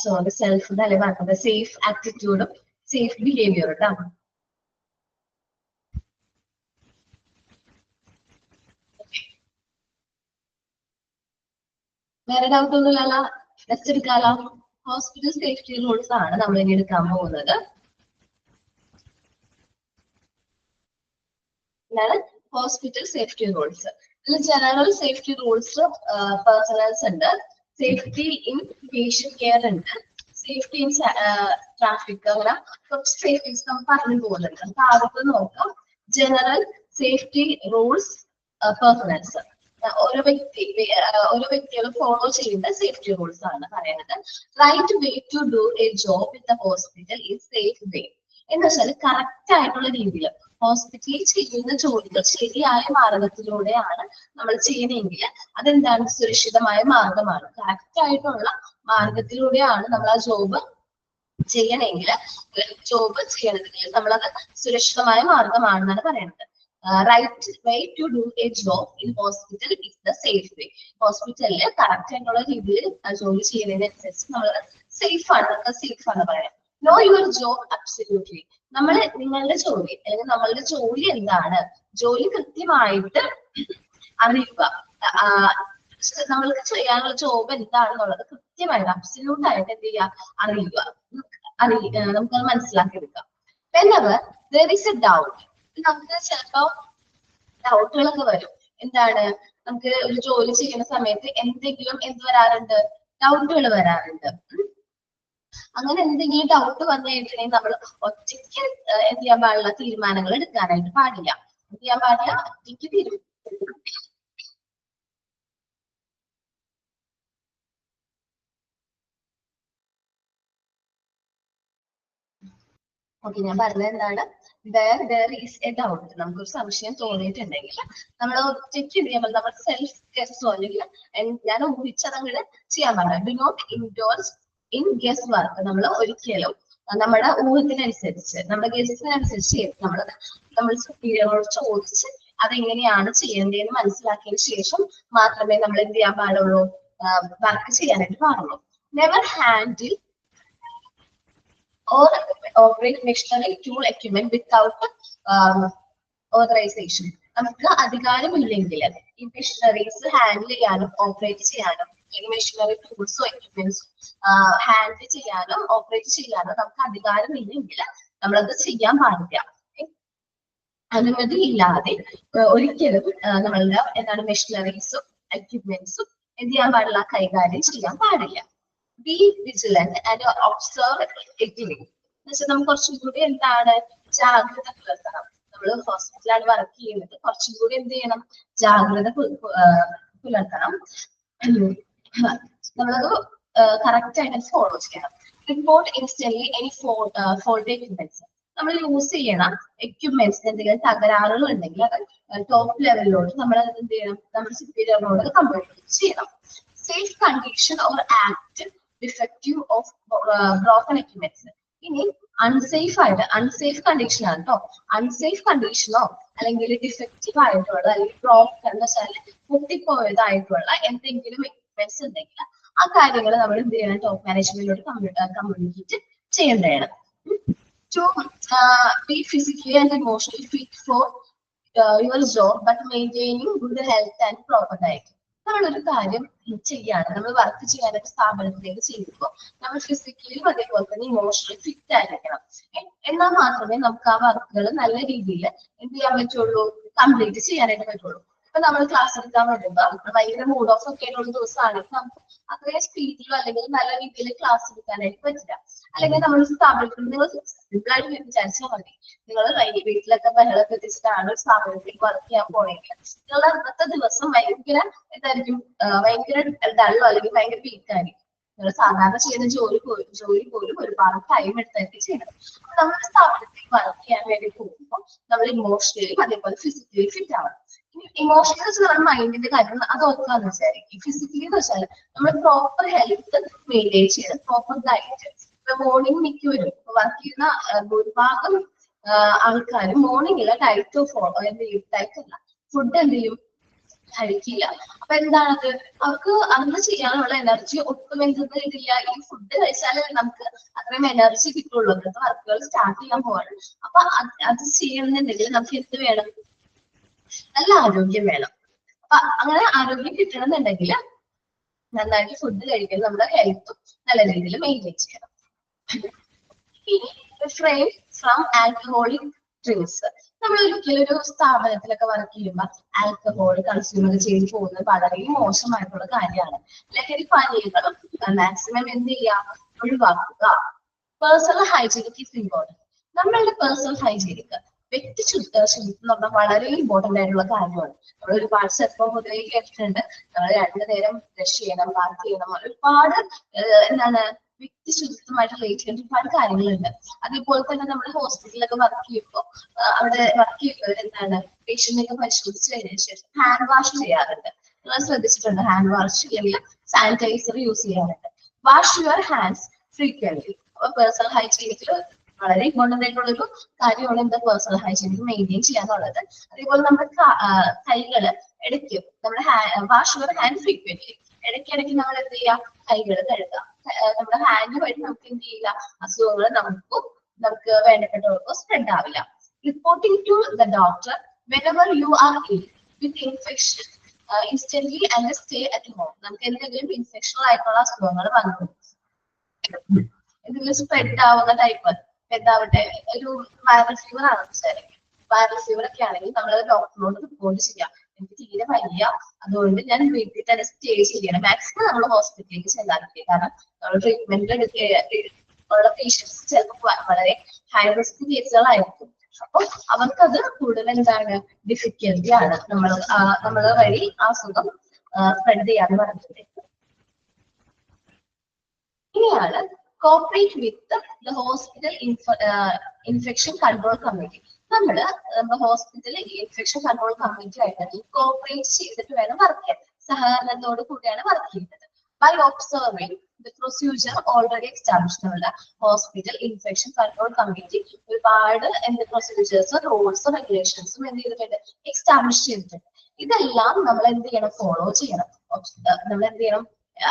Speaker 1: സോറി സെൽഫ് എന്നല്ലേ പറഞ്ഞത്, സേഫ് ആറ്റിറ്റ്യൂഡും സേഫ് ബിഹേവിയറും കേട്ടോ. വേറെ ഡൗട്ട് ഒന്നും ഇല്ലല്ലോ? നെക്സ്റ്റ് എടുക്കാലോ. ഹോസ്പിറ്റൽ സേഫ്റ്റി റൂൾസ് ആണ് നമ്മൾ ഇനി എടുക്കാൻ പോകുന്നത്. എന്താണ് ഹോസ്പിറ്റൽ സേഫ്റ്റി റൂൾസ്? ഇതിൽ ജനറൽ സേഫ്റ്റി റൂൾസ് പേഴ്സണൽസ് ഉണ്ട്, സേഫ്റ്റി ഇൻ പേഷ്യന്റ് കെയർ ഉണ്ട്, സേഫ്റ്റി ഇൻ ട്രാഫിക്, അങ്ങനെ കുറച്ച് സേഫ്റ്റീസ് നമ്മൾ പറഞ്ഞു പോകുന്നുണ്ട്. നമുക്ക് ആദ്യത്തെ നോക്കാം. General safety rules personals. ഓരോ വ്യക്തികളും ഫോളോ ചെയ്യുന്ന സേഫ്റ്റി റൂൾസ് ആണ് പറയുന്നത്. Right way to do a job in the hospital is safe way. എന്ന് വെച്ചാൽ കറക്റ്റ് ആയിട്ടുള്ള രീതിയിൽ ഹോസ്പിറ്റലിൽ ചെയ്യുന്ന ജോലികൾ ശരിയായ മാർഗത്തിലൂടെയാണ് നമ്മൾ ചെയ്യുന്നതെങ്കിൽ അതെന്താണ്? സുരക്ഷിതമായ മാർഗമാണ്. കറക്റ്റ് ആയിട്ടുള്ള മാർഗത്തിലൂടെയാണ് നമ്മൾ ആ ജോബ് ചെയ്യണമെങ്കിൽ നമ്മളത് സുരക്ഷിതമായ മാർഗമാണെന്നാണ് പറയുന്നത്. Right way to do a job in hospital is the safe way. ഹോസ്പിറ്റലിൽ കറക്റ്റ് ആയിട്ടുള്ള രീതിയിൽ ജോലി ചെയ്യുന്നതിനനുസരിച്ച് നമ്മൾ സേഫ് ആണ്, നമുക്ക് സേഫ് ആണ് പറയാം. No your job absolutely. നിങ്ങളുടെ ജോലി അല്ലെങ്കിൽ നമ്മളുടെ ജോലി എന്താണ്, ജോലി കൃത്യമായിട്ട് അറിയുക. നമ്മൾക്ക് ചെയ്യാനുള്ള ജോബ് എന്താണെന്നുള്ളത് കൃത്യമായിട്ട് അബ്സല്യൂട്ട് ആയിട്ട് എന്ത് ചെയ്യുക, അറിയുക, നമുക്കത് മനസ്സിലാക്കി എടുക്കാം. whenever there is a doubt, നമുക്ക് ചിലപ്പോ ഡൗട്ടുകളൊക്കെ വരും. എന്താണ്, നമുക്ക് ഒരു ജോലി ചെയ്യുന്ന സമയത്ത് എന്തെങ്കിലും എന്ത് വരാറുണ്ട്, ഡൗട്ടുകൾ വരാറുണ്ട്. അങ്ങനെ എന്തെങ്കിലും ഡൗട്ട് വന്നു കഴിഞ്ഞിട്ടുണ്ടെങ്കിൽ നമ്മൾ ഒറ്റയ്ക്ക് എന്ത് ചെയ്യാൻ പാടില്ല, തീരുമാനങ്ങൾ എടുക്കാനായിട്ട് പാടില്ല. എന്ത് ചെയ്യാൻ പാടില്ല, ഒറ്റയ്ക്ക് തീരുമാനം. ഓക്കെ, ഞാൻ പറഞ്ഞത് എന്താണ്, there is a doubt, നമുക്കൊരു സംശയം തോന്നിയിട്ടുണ്ടെങ്കിൽ നമ്മൾ ഒറ്റയ്ക്ക് എന്ത് ചെയ്യാൻ പാടില്ല, നമ്മൾ സെൽഫ് ഗെസ്സോ അല്ലെങ്കിൽ ഞാൻ ഊഹിച്ചതങ്ങനെ ചെയ്യാൻ പാടില്ല. Do not indulge in guess work. നമ്മൾ ഒരിക്കലും നമ്മുടെ ഊഹത്തിനനുസരിച്ച്, നമ്മുടെ ഗെസ്സിനനുസരിച്ച് നമ്മൾ സുപ്പീരിയറോട് ചോദിച്ച് അതെങ്ങനെയാണ് ചെയ്യേണ്ടതെന്ന് മനസ്സിലാക്കിയതിനു ശേഷം മാത്രമേ നമ്മൾ എന്ത് ചെയ്യാൻ പാടുള്ളൂ, വർക്ക് ചെയ്യാനായിട്ട് പാടുള്ളൂ. Never handle or operate machinery, tool, equipment without authorization. നമുക്ക് അധികാരമില്ലെങ്കിൽ ഈ മെഷീനറീസ് ഹാൻഡിൽ ചെയ്യാനും ഓപ്പറേറ്റ് ചെയ്യാനും അല്ലെങ്കിൽ മെഷീനറി ടൂൾസോ എക്യുപ്മെന്റ്സോ ഹാൻഡിൽ ചെയ്യാനോ ഓപ്പറേറ്റ് ചെയ്യാനോ നമുക്ക് അധികാരമില്ലെങ്കിൽ നമ്മളത് ചെയ്യാൻ പാടില്ല. അനുമതിയില്ലാതെ ഒരിക്കലും നമ്മളുടെ എന്താണ് മെഷീനറീസും എക്യുപ്മെന്റ്സും എന്ത് ചെയ്യാൻ പാടില്ല, കൈകാര്യം ചെയ്യാൻ പാടില്ല. B vigilant and observe agree എന്ന് വെച്ചാൽ നമുക്ക് കുറച്ചും കൂടി എന്താണ് ജാഗ്രത പുലർത്തണം. നമ്മൾ ഹോസ്പിറ്റലാണ് വർക്ക് ചെയ്യുന്നത്, കുറച്ചും കൂടി എന്ത് ചെയ്യണം, ജാഗ്രത പുലർത്തണം. നമ്മളത് കറക്റ്റ് ആയിട്ട് ഫോളോ ചെയ്യണം. Report instantly any fault equipments. നമ്മൾ യൂസ് ചെയ്യണ എക്യുപ്മെന്റ്സിന് എന്തെങ്കിലും തകരാറുകൾ ഉണ്ടെങ്കിൽ അത് ടോപ്പ് ലെവലിലോട്ട് നമ്മൾ എന്ത് ചെയ്യണം, നമ്മുടെ സുപ്പീരിയറിനോട് കമ്മ്യൂണിക്കേറ്റ് ചെയ്യണം. Safe condition or act defective of broken equipments. ഇനി അൺസേഫ് കണ്ടീഷൻ ആണ് കേട്ടോ. അൺസേഫ് കണ്ടീഷനോ അല്ലെങ്കിൽ ഡിഫക്റ്റീവ് ആയിട്ടുള്ള അല്ലെങ്കിൽ ബ്രോക്കൺ എന്ന് വെച്ചാൽ പൊട്ടിപ്പോയതായിട്ടുള്ള എന്തെങ്കിലും എക്യുപ്മെന്റ്സ് ഉണ്ടെങ്കിൽ ആ കാര്യങ്ങൾ നമ്മൾ എന്ത് ചെയ്യണം, ടോപ്പ് മാനേജ്മെന്റിനോട് കമ്മ്യൂണിക്കേറ്റ് ചെയ്യേണ്ടതാണ്. To be physically and emotionally fit for your job, but maintaining good health and proper diet. നമ്മളൊരു കാര്യം ചെയ്യാണ്, നമ്മൾ വർക്ക് ചെയ്യാനൊക്കെ സ്ഥാപനത്തിലേക്ക് ചെയ്യുമ്പോൾ നമ്മൾ ഫിസിക്കലിയും അതേപോലെ തന്നെ ഇമോഷണലി ഫിറ്റ് ആയിരിക്കണം. എന്നാൽ മാത്രമേ നമുക്ക് ആ വർക്കുകൾ നല്ല രീതിയിൽ എന്ത് ചെയ്യാൻ പറ്റുള്ളൂ, കംപ്ലീറ്റ് ചെയ്യാനായിട്ട് പറ്റുള്ളൂ. ഇപ്പൊ നമ്മൾ ക്ലാസ് എടുക്കാൻ വരുമ്പോൾ ഭയങ്കര മൂഡ് ഓഫ് ഒക്കെ ആയിട്ടുള്ള ദിവസമാണെങ്കിൽ നമുക്ക് അത്രയും സ്പീഡിലോ അല്ലെങ്കിൽ നല്ല രീതിയിൽ ക്ലാസ് എടുക്കാനായിട്ട് പറ്റില്ല. അല്ലെങ്കിൽ നമ്മൾ സ്ഥാപനത്തിൽ നിങ്ങൾ സിമ്പിൾ ആയിട്ട് വിചാരിച്ചാൽ മതി, നിങ്ങൾ വീട്ടിലൊക്കെ ബഹളൊക്കെ എത്തിച്ചിട്ടാണ് സ്ഥാപനത്തിലേക്ക് വർക്ക് ചെയ്യാൻ പോണെങ്കിൽ നിങ്ങളുടെ അന്നത്തെ ദിവസം ഭയങ്കര എന്തായിരിക്കും, ഭയങ്കര ഡള്ളോ അല്ലെങ്കിൽ ഭയങ്കര വീക്കായിരിക്കും. നിങ്ങൾ സാധാരണ ചെയ്യുന്ന ജോലി പോലും ഒരുപാട് ടൈം എടുത്തായിരിക്കും ചെയ്യണം. അപ്പൊ നമ്മൾ സ്ഥാപനത്തിലേക്ക് വർക്ക് ചെയ്യാൻ വേണ്ടി പോകുമ്പോൾ നമ്മൾ ഇമോഷണലിയും അതേപോലെ ഫിസിക്കലി ഫിറ്റ് ആവണം. ഇമോഷണൽ വെച്ചാൽ നമ്മുടെ മൈൻഡിന്റെ കാര്യം അത് ഓർക്കാന്ന് വിചാരിക്കും. ഫിസിക്കലി എന്ന് വെച്ചാൽ നമ്മൾ പ്രോപ്പർ ഹെൽത്ത് മെയിൻറ്റെയിൻ ചെയ്ത് പ്രോപ്പർ ഡയറ്റ്. ഇപ്പൊ മോർണിംഗ് മിക്കവരും വർക്ക് ചെയ്യുന്ന ഭൂരിഭാഗം ആൾക്കാരും മോർണിംഗില് ഡയറ്റ് ഫോളോ എന്ത് ചെയ്യും, ഡയറ്റ് അല്ല ഫുഡ് എന്ത് ചെയ്യും, കഴിക്കില്ല. അപ്പൊ എന്താണത്, അവർക്ക് അന്ന് ചെയ്യാനുള്ള എനർജി ഒട്ടും എന്തെന്ന് ഇതില്ല. ഈ ഫുഡ് കഴിച്ചാലേ നമുക്ക് അത്രയും എനർജി കിട്ടുള്ളൂ, അങ്ങനത്തെ വർക്കുകൾ സ്റ്റാർട്ട് ചെയ്യാൻ പോവാണ്. അപ്പൊ അത് ചെയ്യുന്നുണ്ടെങ്കിൽ നമുക്ക് എന്ത് വേണം, നല്ല ആരോഗ്യം വേണം. അപ്പൊ അങ്ങനെ ആരോഗ്യം കിട്ടണമെന്നുണ്ടെങ്കിൽ നന്നായിട്ട് ഫുഡ് കഴിക്കണം, നമ്മുടെ ഹെൽത്തും നല്ല രീതിയിൽ മെയിൻറ്റെയിൻ ചെയ്യണം. ഇനി റിഫ്രെയിൻ ഫ്രം ആൽക്കഹോളിക് ഡ്രിങ്ക്സ്. നമ്മൾ ഒരിക്കലും ഒരു സ്ഥാപനത്തിലൊക്കെ വർക്ക് ചെയ്യുമ്പോൾ ആൽക്കഹോൾ കൺസ്യൂമർ ചെയ്ത് പോകുന്നത് വളരെ മോശമായിട്ടുള്ള കാര്യമാണ്. ലഹരി പാനീയങ്ങളും മാക്സിമം എന്ത് ചെയ്യുക, ഒഴിവാക്കുക. Personal hygienic is important. നമ്മളുടെ പേഴ്സണൽ ഹൈജീനിക് വ്യക്തി ശുചിത്വം എന്ന് പറഞ്ഞാൽ വളരെ ഇമ്പോർട്ടന്റ് ആയിട്ടുള്ള കാര്യമാണ്. നമ്മൾ ഒരുപാട് ചെറുപ്പം മുതലേ കേട്ടിട്ടുണ്ട്, നമ്മൾ 2 നേരം ബ്രഷ് ചെയ്യണം, ബാത്ത് ചെയ്യണം, ഒരുപാട് എന്താണ് വ്യക്തി ശുചിത്വമായിട്ട് റിലേറ്റ് ചെയ്യുന്ന ഒരുപാട് കാര്യങ്ങളുണ്ട്. അതേപോലെ തന്നെ നമ്മുടെ ഹോസ്പിറ്റലിലൊക്കെ വർക്ക് ചെയ്യുമ്പോൾ അവിടെ വർക്ക് ചെയ്യുന്നവർ എന്താണ് പേഷ്യന്റിനൊക്കെ പരിശോധിച്ച് കഴിഞ്ഞതിന് ശേഷം ഹാൻഡ് വാഷ് ചെയ്യാറുണ്ട്. നിങ്ങൾ ശ്രദ്ധിച്ചിട്ടുണ്ട്, ഹാൻഡ് വാഷ് അല്ലെങ്കിൽ സാനിറ്റൈസർ യൂസ് ചെയ്യാറുണ്ട്. Wash your hands frequently. അപ്പൊ പേഴ്സണൽ ഹൈജീനിക്കിൽ വളരെ ഇമ്പോർട്ടന്റ് ആയിട്ടുള്ള ഒരു കാര്യമാണ് എന്താ പേഴ്സണൽ ഹൈജീനിക് മെയിൻറ്റെയിൻ ചെയ്യാന്നുള്ളത്. അതേപോലെ നമ്മുടെ കൈകള് ഇടയ്ക്ക് നമ്മുടെ വാഷ് യുവർ ഹാൻഡ് ഫ്രീക്വന്റ്ലി. ഇടയ്ക്കിടയ്ക്ക് നമ്മൾ എന്ത് ചെയ്യാം, കൈകൾ കഴുകാം. നമ്മുടെ ഹാൻഡ് വഴി നമുക്ക് എന്ത് ചെയ്യില്ല, അസുഖങ്ങൾ നമുക്ക് വേണ്ടപ്പെട്ടവർക്കോ സ്പ്രെഡ് ആവില്ല. Reporting to the doctor whenever you are ill with infection instantly and stay at home. നമുക്ക് എന്തെങ്കിലും ഇൻഫെക്ഷൻ ആയിട്ടുള്ള അസുഖങ്ങൾ വന്നു എന്തെങ്കിലും സ്പ്രെഡ് ആവുന്ന ടൈപ്പ് എന്താവട്ടെ, ഒരു വൈറൽ ഫീവർ ആണെന്ന് വിചാരിക്കും. വൈറൽ ഫീവർ ഒക്കെ ആണെങ്കിൽ നമ്മൾ ഡോക്ടറിനോട് റിപ്പോർട്ട് ചെയ്യാം, എനിക്ക് തീരെ വയ്യ, അതുകൊണ്ട് ഞാൻ വീട്ടിൽ തന്നെ സ്റ്റേ ചെയ്യണം. മാക്സിമം നമ്മൾ ഹോസ്പിറ്റലിലേക്ക് ചെല്ലാറില്ല, കാരണം നമ്മൾ ട്രീറ്റ്മെന്റ് ഉള്ള പേഷ്യൻസ് ചിലപ്പോൾ വളരെ ഹൈ റിസ്ക് കേസുകളായിരിക്കും. അപ്പൊ അവർക്കത് കൂടുതൽ എന്താണ് ഡിഫിക്കൽറ്റി ആണ്, നമ്മൾ വഴി ആ അസുഖം സ്പ്രെഡ് ചെയ്യാന്ന് പറഞ്ഞിട്ടുണ്ട്. ഇനിയാണ് cooperate with the hospital infection control committee. നമ്മുടെ ഹോസ്പിറ്റൽ ഇൻഫെക്ഷൻ കൺട്രോൾ കമ്മിറ്റി ആയിട്ട് കോപ്പറേറ്റ് ചെയ്തിട്ട് വേണം വർക്ക് ചെയ്യാൻ, സഹകരണത്തോട് കൂടിയാണ് വർക്ക് ചെയ്യുന്നത്. By observing the procedure already establish. നമ്മുടെ ഹോസ്പിറ്റൽ ഇൻഫെക്ഷൻ കൺട്രോൾ കമ്മിറ്റി ഒരുപാട് എന്ത് പ്രൊസീജിയേഴ്സും റൂൾസും റെഗുലേഷൻസും എന്ത് ചെയ്തിട്ടുണ്ട്, എസ്റ്റാബ്ലിഷ് ചെയ്തിട്ടുണ്ട്. ഇതെല്ലാം നമ്മൾ എന്ത് ചെയ്യണം, ഫോളോ ചെയ്യണം. നമ്മൾ എന്ത് ചെയ്യണം,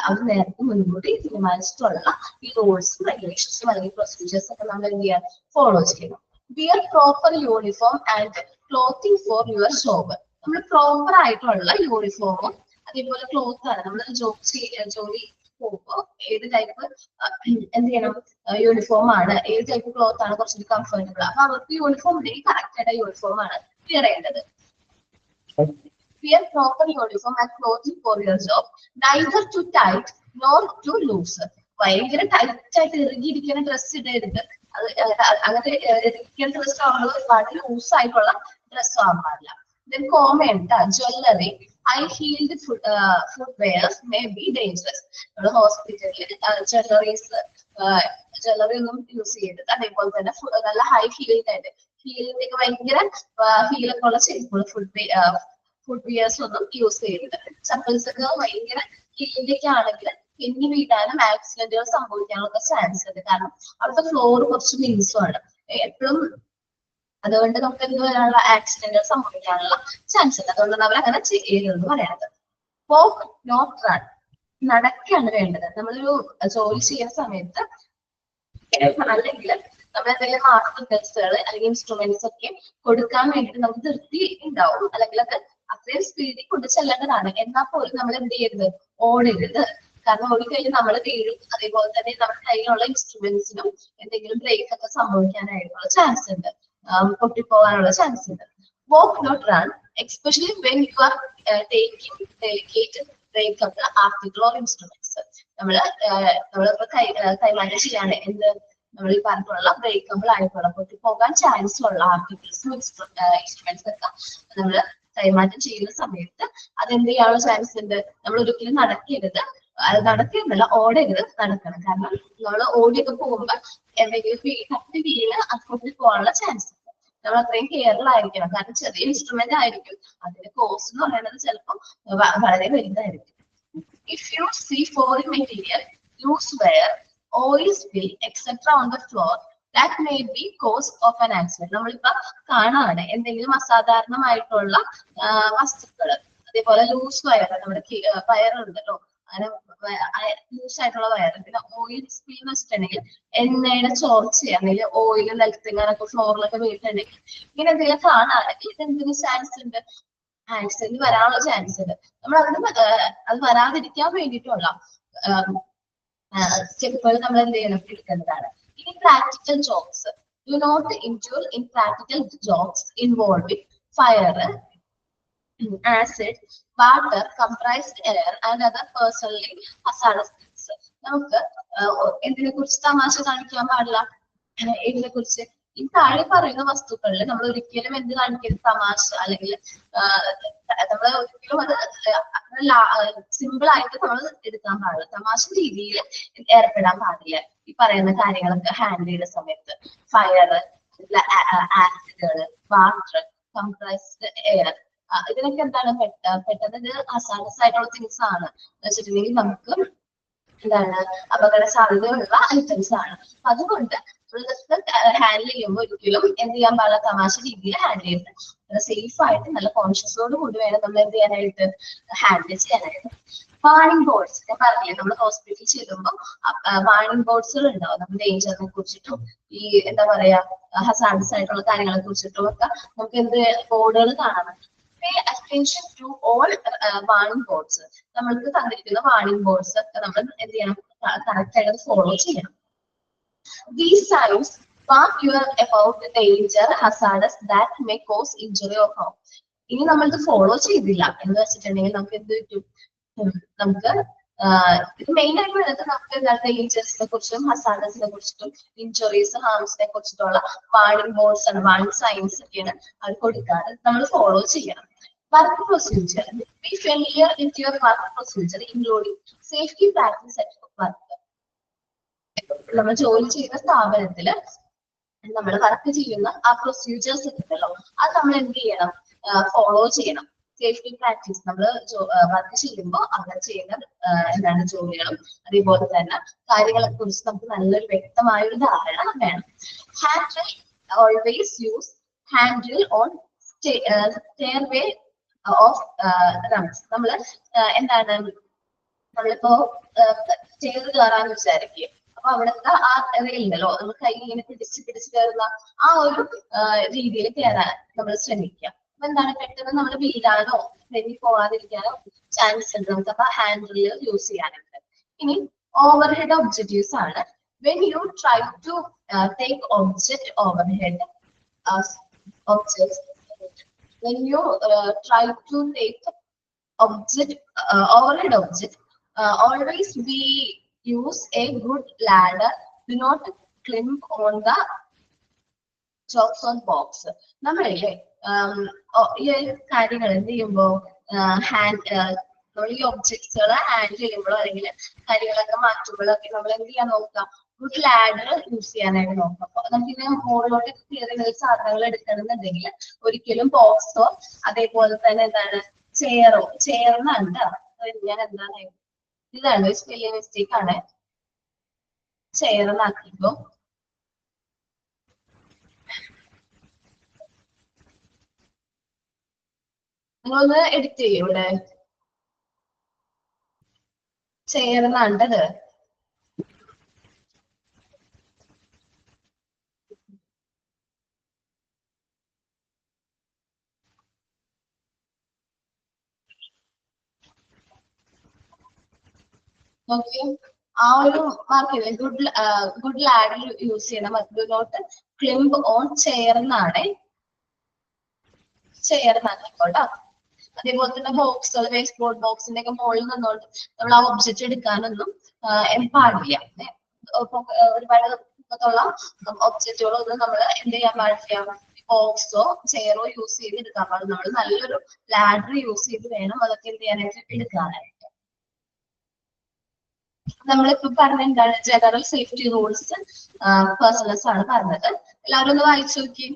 Speaker 1: അത് നേരത്തെ മുൻകൂട്ടി തീരുമാനിച്ചിട്ടുള്ള ഈ റൂൾസും റെഗുലേഷൻസും അല്ലെങ്കിൽ പ്രൊസീജിയേഴ്സ് ഒക്കെ നമ്മൾ എന്ത് ചെയ്യാൻ ഫോളോ ചെയ്യണം. Wear proper uniform and clothing for your job. നമ്മൾ പ്രോപ്പർ ആയിട്ടുള്ള യൂണിഫോമും അതേപോലെ ക്ലോത്ത് ആണ് നമ്മൾ ജോലി പോകുമ്പോൾ ഏത് ടൈപ്പ് എന്ത് ചെയ്യണം, യൂണിഫോം ആണ്, ഏത് ടൈപ്പ് ക്ലോത്ത് ആണ് കുറച്ചുകൂടി കംഫർട്ടബിൾ. അപ്പൊ അവർക്ക് യൂണിഫോം ഉണ്ടെങ്കിൽ കറക്റ്റ് ആയിട്ട് യൂണിഫോം ആണ് വിയർ ചെയ്യേണ്ടത്. Wear proper uniform and clothing for your job, neither too tight nor too loose. ഭയങ്കര ടൈറ്റ് ആയിട്ട് ഇറുകിയിരിക്കുന്ന ഡ്രസ് ഇടരുത്. അങ്ങനെ ഇരിക്കുന്ന ഡ്രസ് ആവുമ്പോൾ ഒരുപാട് ലൂസ് ആയിട്ടുള്ള ഡ്രസ് ആവാൻ പാടില്ല. Then comment jewelry, high heeled footwear may be dangerous. നമ്മുടെ ഹോസ്പിറ്റലിൽ ജ്വല്ലറി ഒന്നും യൂസ് ചെയ്യരുത്. അതേപോലെ തന്നെ നല്ല ഹൈ ഹീൽഡ് ആയിട്ട് ഹീലിന്റെ ഒക്കെ ഭയങ്കര ഹീലൊക്കെ ഉള്ള ചെരുപ്പുകൾ ഫുട്വിയേഴ്സ് ഒന്നും യൂസ് ചെയ്യരുത്. ചപ്പൽസ് ഒക്കെ ഭയങ്കര ഹീലിന്റെ ഒക്കെ ആണെങ്കിൽ തെന്നി വീഴാനും ആക്സിഡന്റുകൾ സംഭവിക്കാനുള്ള ചാൻസ് ഉണ്ട്. കാരണം അവിടുത്തെ ഫ്ലോർ കുറച്ച് മിനുസമാണ് എപ്പോഴും. അതുകൊണ്ട് നമുക്ക് എന്ത് വരാനുള്ള ആക്സിഡന്റുകൾ സംഭവിക്കാനുള്ള ചാൻസ് ഉണ്ട്. അതുകൊണ്ടാണ് അവർ അങ്ങനെ ചെയ്യരുതെന്ന് പറയുന്നത്. വോക്ക് നോട്ട് റൺ, നടക്കുകയാണ് വേണ്ടത്. നമ്മളൊരു ജോലി ചെയ്യുന്ന സമയത്ത് അല്ലെങ്കിൽ നമ്മൾ എന്തെങ്കിലും മാർക്കറ്റുകൾ അല്ലെങ്കിൽ ഇൻസ്ട്രുമെന്റ്സ് ഒക്കെ കൊടുക്കാൻ വേണ്ടിയിട്ട് നമുക്ക് ധൃതി ഉണ്ടാവും, അല്ലെങ്കിൽ അത് അത്രയും സ്പീഡിൽ കൊണ്ട് ചെല്ലേണ്ടതാണ്. എന്നാൽ പോലും നമ്മൾ എന്ത് ചെയ്യരുത്, ഓടരുത്. കാരണം ഓടിക്കഴിഞ്ഞ് നമ്മൾ വീഴും. അതേപോലെ തന്നെ നമ്മുടെ കയ്യിലുള്ള ഇൻസ്ട്രുമെന്റ്സിനും എന്തെങ്കിലും ബ്രേക്ക് ഒക്കെ സംഭവിക്കാനായിട്ടുള്ള ചാൻസ് ഉണ്ട്, പൊട്ടിപ്പോകാനുള്ള ചാൻസ് ഉണ്ട്. Walk not run, especially when you are taking delicate breakable article or instruments. നമ്മളിപ്പോ കൈമാറ്റം ചെയ്യാണ് എന്ത് നമ്മൾ ഈ പറഞ്ഞിട്ടുള്ള ബ്രേക്കബിൾ ആയിട്ടുള്ള പൊട്ടിപ്പോകാൻ ചാൻസ് ഉള്ള ആർട്ടിക്കിൾസും ഇൻസ്ട്രുമെന്റ്സ് ഒക്കെ നമ്മൾ കൈമാറ്റം ചെയ്യുന്ന സമയത്ത് അതെന്ത് ചെയ്യാനുള്ള ചാൻസ് ഉണ്ട്. നമ്മൾ ഒരിക്കലും നടക്കരുത്, നടക്കരുതല്ല ഓടരുത്, നടക്കണം. കാരണം നമ്മൾ ഓടിയൊക്കെ പോകുമ്പോൾ എന്തെങ്കിലും തട്ടി വീണ് അത് പൊട്ടിപ്പോകാനുള്ള ചാൻസ് ഉണ്ട്. നമ്മൾ അത്രയും കെയർഫുൾ ആയിരിക്കണം. കാരണം ചെറിയ ഇൻസ്ട്രുമെന്റ് ആയിരിക്കും, അതിന്റെ കോസ്റ്റ് എന്ന് പറയുന്നത് ചിലപ്പോൾ വളരെ വലുതായിരിക്കും. If you see foreign material, loose wear, oil spill, etc. on the floor, that may be cause of an accident. നമ്മളിപ്പോ കാണാണ് എന്തെങ്കിലും അസാധാരണമായിട്ടുള്ള വസ്തുക്കൾ, അതേപോലെ ലൂസ് വയർ, നമ്മുടെ വയറുണ്ടല്ലോ, അങ്ങനെ ലൂസ് ആയിട്ടുള്ള വയർ, പിന്നെ ഓയിൽ സ്പിൽ എന്ന് വെച്ചിട്ടുണ്ടെങ്കിൽ എണ്ണയുടെ ചോർച്ച അല്ലെങ്കിൽ ഓയിൽ നിലത്തിങ്ങനൊക്കെ ഫ്ലോറിലൊക്കെ വീണിട്ടുണ്ടെങ്കിൽ ഇങ്ങനെ എന്തെങ്കിലും കാണാണെങ്കിൽ ഇതെന്തെങ്കിലും ചാൻസ് ഉണ്ട്, ആക്സിഡന്റ് വരാനുള്ള ചാൻസ് ഉണ്ട്. നമ്മൾ അത് വരാതിരിക്കാൻ വേണ്ടിയിട്ടുള്ള സ്റ്റെപ്പുകൾ നമ്മൾ എന്ത് ചെയ്യണം, എടുക്കേണ്ടതാണ്. ഇനി practical jobs, do not injure in practical jobs involving fire, acid, water, compressed air and other personally hazardous things. നമുക്ക് എന്തിനെ കുറിച്ച് തമാശ കാണിക്കാൻ പാടില്ല, ഇതിനെ കുറിച്ച് ഈ താഴെ പറയുന്ന വസ്തുക്കളിൽ നമ്മൾ ഒരിക്കലും എന്ത് കാണിക്കരുത്, തമാശ അല്ലെങ്കിൽ നമ്മൾ ഒരിക്കലും അത് സിമ്പിൾ ആയിട്ട് നമ്മൾ എടുക്കാൻ പാടില്ല, തമാശ രീതിയിൽ ഏർപ്പെടാൻ പാടില്ല. ഈ പറയുന്ന കാര്യങ്ങളൊക്കെ ഹാൻഡിൽ ചെയ്യുന്ന സമയത്ത് ഫയർ, ആസിഡുകൾ, വാട്ടർ, കംപ്രസ്ഡ് എയർ, ഇതിനൊക്കെ എന്താണ് പെട്ടെന്ന് ഇത് അസാധസ് ആയിട്ടുള്ള തിങ്സ് ആണ് വെച്ചിട്ടുണ്ടെങ്കിൽ നമുക്ക് എന്താണ് അപകട സാധ്യതയുള്ള ഐറ്റംസ് ആണ്. അതുകൊണ്ട് ഹാൻഡിൽ ചെയ്യുമ്പോൾ ഒരിക്കലും എന്ത് ചെയ്യാൻ പാടില്ല, തമാശ രീതിയിൽ ഹാൻഡിൽ ചെയ്ത് സേഫ് ആയിട്ട് നല്ല കോൺഷ്യസോട് കൂടി വേണം നമ്മൾ എന്ത് ചെയ്യാനായിട്ട് ഹാൻഡിൽ ചെയ്യാനായിട്ട്. വാർണിംഗ് ബോർഡ്സ് ഞാൻ പറഞ്ഞില്ലേ, നമ്മൾ ഹോസ്പിറ്റലിൽ ചെല്ലുമ്പോൾ വാർണിംഗ് ബോർഡ്സുകൾ ഉണ്ടാവും. നമ്മൾ ഡേഞ്ചറിനെ കുറിച്ചിട്ടും ഈ എന്താ പറയാ ഹസാർഡസ് ആയിട്ടുള്ള കാര്യങ്ങളെ കുറിച്ചിട്ടും ഒക്കെ നമുക്ക് എന്ത് ബോർഡുകൾ കാണാൻ. Pay attention to all warning boards. നമ്മൾക്ക് തന്നിരിക്കുന്ന വാർണിംഗ് ബോർഡ്സ് ഒക്കെ നമ്മൾ എന്ത് ചെയ്യണം, കറക്റ്റ് ആയിട്ട് ഫോളോ ചെയ്യണം. These signs warn you about the danger hazards that may cause injury or harm. ഇനി നമ്മളിത് ഫോളോ ചെയ്തില്ല എന്ന് വെച്ചിട്ടുണ്ടെങ്കിൽ നമുക്ക് എന്ത് പറ്റും, നമുക്ക് ഇത് മെയിൻ ആയിട്ട് വരുന്നത് നമുക്ക് എന്താണ് ഡേഞ്ചേഴ്സിനെ കുറിച്ചും ഹസാർഡസിനെ കുറിച്ചിട്ടും ഇഞ്ചുറീസ് ഹാംസിനെ കുറിച്ചിട്ടുള്ള വാർണിംഗ് ബോർഡ്സ് ആണ്, വാർണിംഗ് സൈൻസ് ഒക്കെയാണ് അത് കൊടുക്കാറ്. നമ്മൾ ഫോളോ ചെയ്യണം. Work procedure, B familiar with your work procedure including safety practice at work. നമ്മൾ ജോലി ചെയ്യുന്ന സ്ഥാപനത്തില് നമ്മൾ വർക്ക് ചെയ്യുന്ന ആ പ്രൊസീജിയേഴ്സ് ഉണ്ടല്ലോ, അത് നമ്മൾ എന്ത് ചെയ്യണം, ഫോളോ ചെയ്യണം. സേഫ്റ്റി പ്രാക്ടീസ് നമ്മൾ വർക്ക് ചെയ്യുമ്പോൾ അങ്ങനെ ചെയ്യുന്ന എന്താണ് ജോലികളും അതേപോലെ തന്നെ കാര്യങ്ങളെ കുറിച്ച് നമുക്ക് നല്ലൊരു വ്യക്തമായ ഒരു ധാരണ വേണം. Handle always use handle on stairway of rums. നമ്മൾ എന്താണ് നമ്മളിപ്പോ സ്റ്റെയർ കയറാന്ന് വിചാരിക്കുക, അപ്പൊ അവിടുത്തെ ആ റെയിലുണ്ടല്ലോ നമ്മൾ കൈ ഇങ്ങനെ പിടിച്ച് കയറുന്ന ആ ഒരു രീതിയിൽ കയറാൻ നമ്മൾ ശ്രമിക്കുക. അപ്പൊ എന്താണ് പെട്ടെന്ന് നമ്മൾ വീഴാനോ തെന്നി പോകാതിരിക്കാനോ ചാൻസ് ഉണ്ട് നമുക്ക് അപ്പൊ ഹാൻഡിൽ യൂസ് ചെയ്യാനായിട്ട്. ഇനി ഓവർഹെഡ് ഒബ്ജക്റ്റീവ്സ് ആണ്. When you try to take overhead objects, when you try to take overhead object, always we use a good ladder. Do not climb on the jobs on box. നമ്മളില്ലേ ഈ കാര്യങ്ങൾ എന്ത് ചെയ്യുമ്പോ നമ്മൾ ഈ ഒബ്ജക്ട്സുകൾ handle ചെയ്യുമ്പോഴോ അല്ലെങ്കിൽ കാര്യങ്ങളൊക്കെ മാറ്റുമ്പോഴൊക്കെ നമ്മൾ എന്ത് ചെയ്യാൻ നോക്കാം, ഗുഡ് ലാഡർ യൂസ് ചെയ്യാനായിട്ട് നോക്കാം. അപ്പൊ നമുക്കിങ്ങനെ മുകളിലോട്ട് കയറി സാധനങ്ങൾ എടുക്കണമെന്നുണ്ടെങ്കിൽ ഒരിക്കലും ബോക്സോ അതേപോലെ തന്നെ എന്താണ് ചെയർന്നാണ് ഞാൻ എന്താണ് ഇതാണ് സ്പെല്ലിംഗ് മിസ്റ്റേക്ക് ആണ്. ചെയർന്നാക്കിപ്പോ നിങ്ങളൊന്ന് എഡിറ്റ് ചെയ്യും ഇവിടെ ചേർന്നാണ്ടത്. ഓക്കെ, ആ ഒരു മാർക്ക് ചെയ്തേ. ഗുഡ് ലാഡർ യൂസ് ചെയ്യണം. ഡു നോട്ട് ക്ലിംബ് ഓൺ ചെയർന്നാണ്. ചെയർന്നാക്കിക്കോട്ടോ. അതേപോലെ തന്നെ ബോക്സുകൾ, വേസ്റ്റ് ബോർഡ് ബോക്സിന്റെ ഒക്കെ മുകളിൽ നിന്നുകൊണ്ട് നമ്മൾ ആ ഒബ്ജക്റ്റ് എടുക്കാനൊന്നും പാടില്ല. ഒരുപാട് ഉള്ള ഒബ്ജക്റ്റുകളൊന്നും നമ്മൾ എന്ത് ചെയ്യാൻ പാടില്ല, ബോക്സോ ചെയറോ യൂസ് ചെയ്ത് എടുക്കാൻ പാടില്ല. നമ്മൾ നല്ലൊരു ലാഡർ യൂസ് ചെയ്ത് വേണം അതൊക്കെ എന്ത് ചെയ്യാനായിട്ട് എടുക്കാനായിട്ട്. നമ്മളിപ്പോ പറഞ്ഞ എന്താണ് ജനറൽ സേഫ്റ്റി റൂൾസ് പേഴ്സണൽസ് ആണ് പറഞ്ഞത്. എല്ലാവരും ഒന്ന് വായിച്ചു നോക്കി.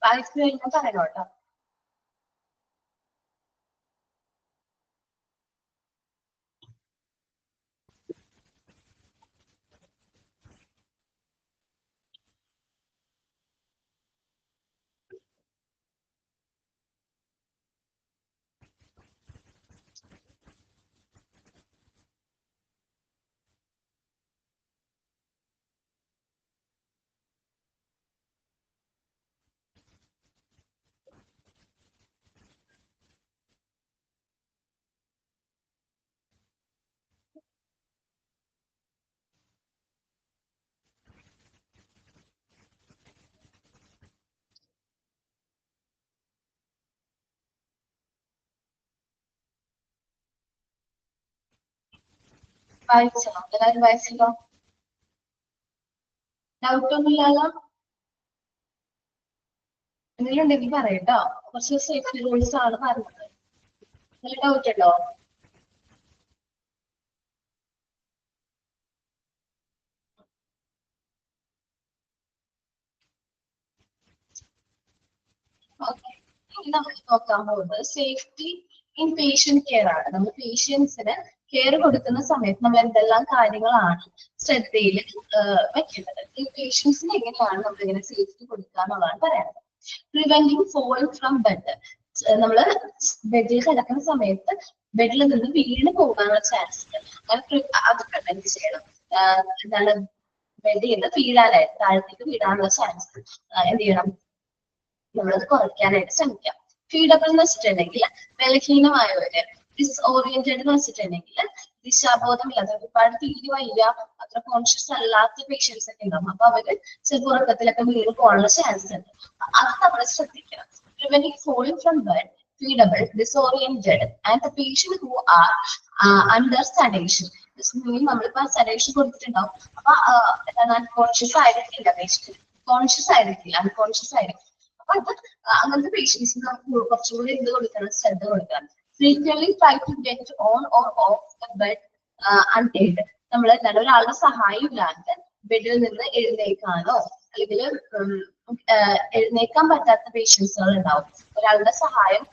Speaker 1: വായിച്ചു കഴിഞ്ഞാൽ പറയണം കേട്ടോ. വായിച്ചോ? എല്ലാവരും വായിച്ചല്ലോ? ഡൗട്ട് ഒന്നും ഇല്ലല്ലോ? എന്തെങ്കിലും ഉണ്ടെങ്കിൽ പറയട്ടോ. കുറച്ച് സേഫ്റ്റി റൂൾസ് ആണ് പറഞ്ഞത്. നല്ല ഡൗട്ട് ഉണ്ടോ? ഓക്കെ, ഇനി നമ്മൾ നോക്കാൻ പോകുന്നത് സേഫ്റ്റി ഇൻ പേഷ്യന്റ് കെയർ ആണ്. നമ്മൾ പേഷ്യൻസിന് കെയർ കൊടുക്കുന്ന സമയത്ത് നമ്മൾ എന്തെല്ലാം കാര്യങ്ങളാണ് ശ്രദ്ധയിൽ വെക്കേണ്ടത്, ഈ പേഷ്യൻസിന് എങ്ങനെയാണ് നമ്മൾ ഇങ്ങനെ സേഫ്റ്റി കൊടുക്കുക എന്നുള്ളതാണ് പറയാനുള്ളത്. Preventing fall from bed. നമ്മള് ബെഡിൽ കിടക്കുന്ന സമയത്ത് ബെഡിൽ നിന്ന് വീണ് പോകാനുള്ള ചാൻസ് ഉണ്ട്. അത് പ്രിവെന്റ് ചെയ്യണം. എന്താണ് ബെഡിൽ നിന്ന് വീഴാനായിട്ട് താഴത്തേക്ക് വീഴാനുള്ള ചാൻസ് എന്ത് ചെയ്യണം, നമ്മളത് കുറയ്ക്കാനായിട്ട് ശ്രമിക്കാം. ഫീഡബിൾ എന്ന് വെച്ചിട്ടുണ്ടെങ്കിൽ ബലഹീനമായവര്, ഡിസ്ഓറിയന്റഡ് എന്ന് വെച്ചിട്ടുണ്ടെങ്കിൽ ദിശാബോധമില്ലാത്ത ഒരുപാട് തീരെ വയ്യ, അത്ര കോൺഷ്യസ് അല്ലാത്ത പേഷ്യൻസ് ഒക്കെ ഉണ്ടാവും. അപ്പൊ അവര് ചിലപ്പോൾ ഉറക്കത്തിലൊക്കെ വീണ് പോകാനുള്ള ചാൻസ് ഉണ്ട്. അത് നമ്മൾ ശ്രദ്ധിക്കണം. Preventing falling from bed, feedable, disoriented, and the patient who are under sedation. നമ്മളിപ്പോ sedation കൊടുത്തിട്ടുണ്ടാവും. അപ്പൊ അൺകോൺഷ്യസ് ആയിരിക്കില്ല പേഷ്യന്റ്, കോൺഷ്യസ് ആയിരിക്കില്ല, അൺകോൺഷ്യസ് ആയിരിക്കും. അപ്പൊ അത് അങ്ങനത്തെ പേഷ്യൻസിന് നമുക്ക് കുറച്ചുകൂടി എന്ത് കൊടുക്കണം, ശ്രദ്ധ കൊടുക്കണം. Frequently try to get on or off the bed unaided. നമ്മൾ എന്താണ് ഒരാളുടെ സഹായം ഇല്ലാതെ ബെഡിൽ നിന്ന് എഴുന്നേക്കാനോ അല്ലെങ്കിൽ എഴുന്നേക്കാൻ പറ്റാത്ത പേഷ്യൻസുകൾ ഉണ്ടാവും. ഒരാളുടെ സഹായം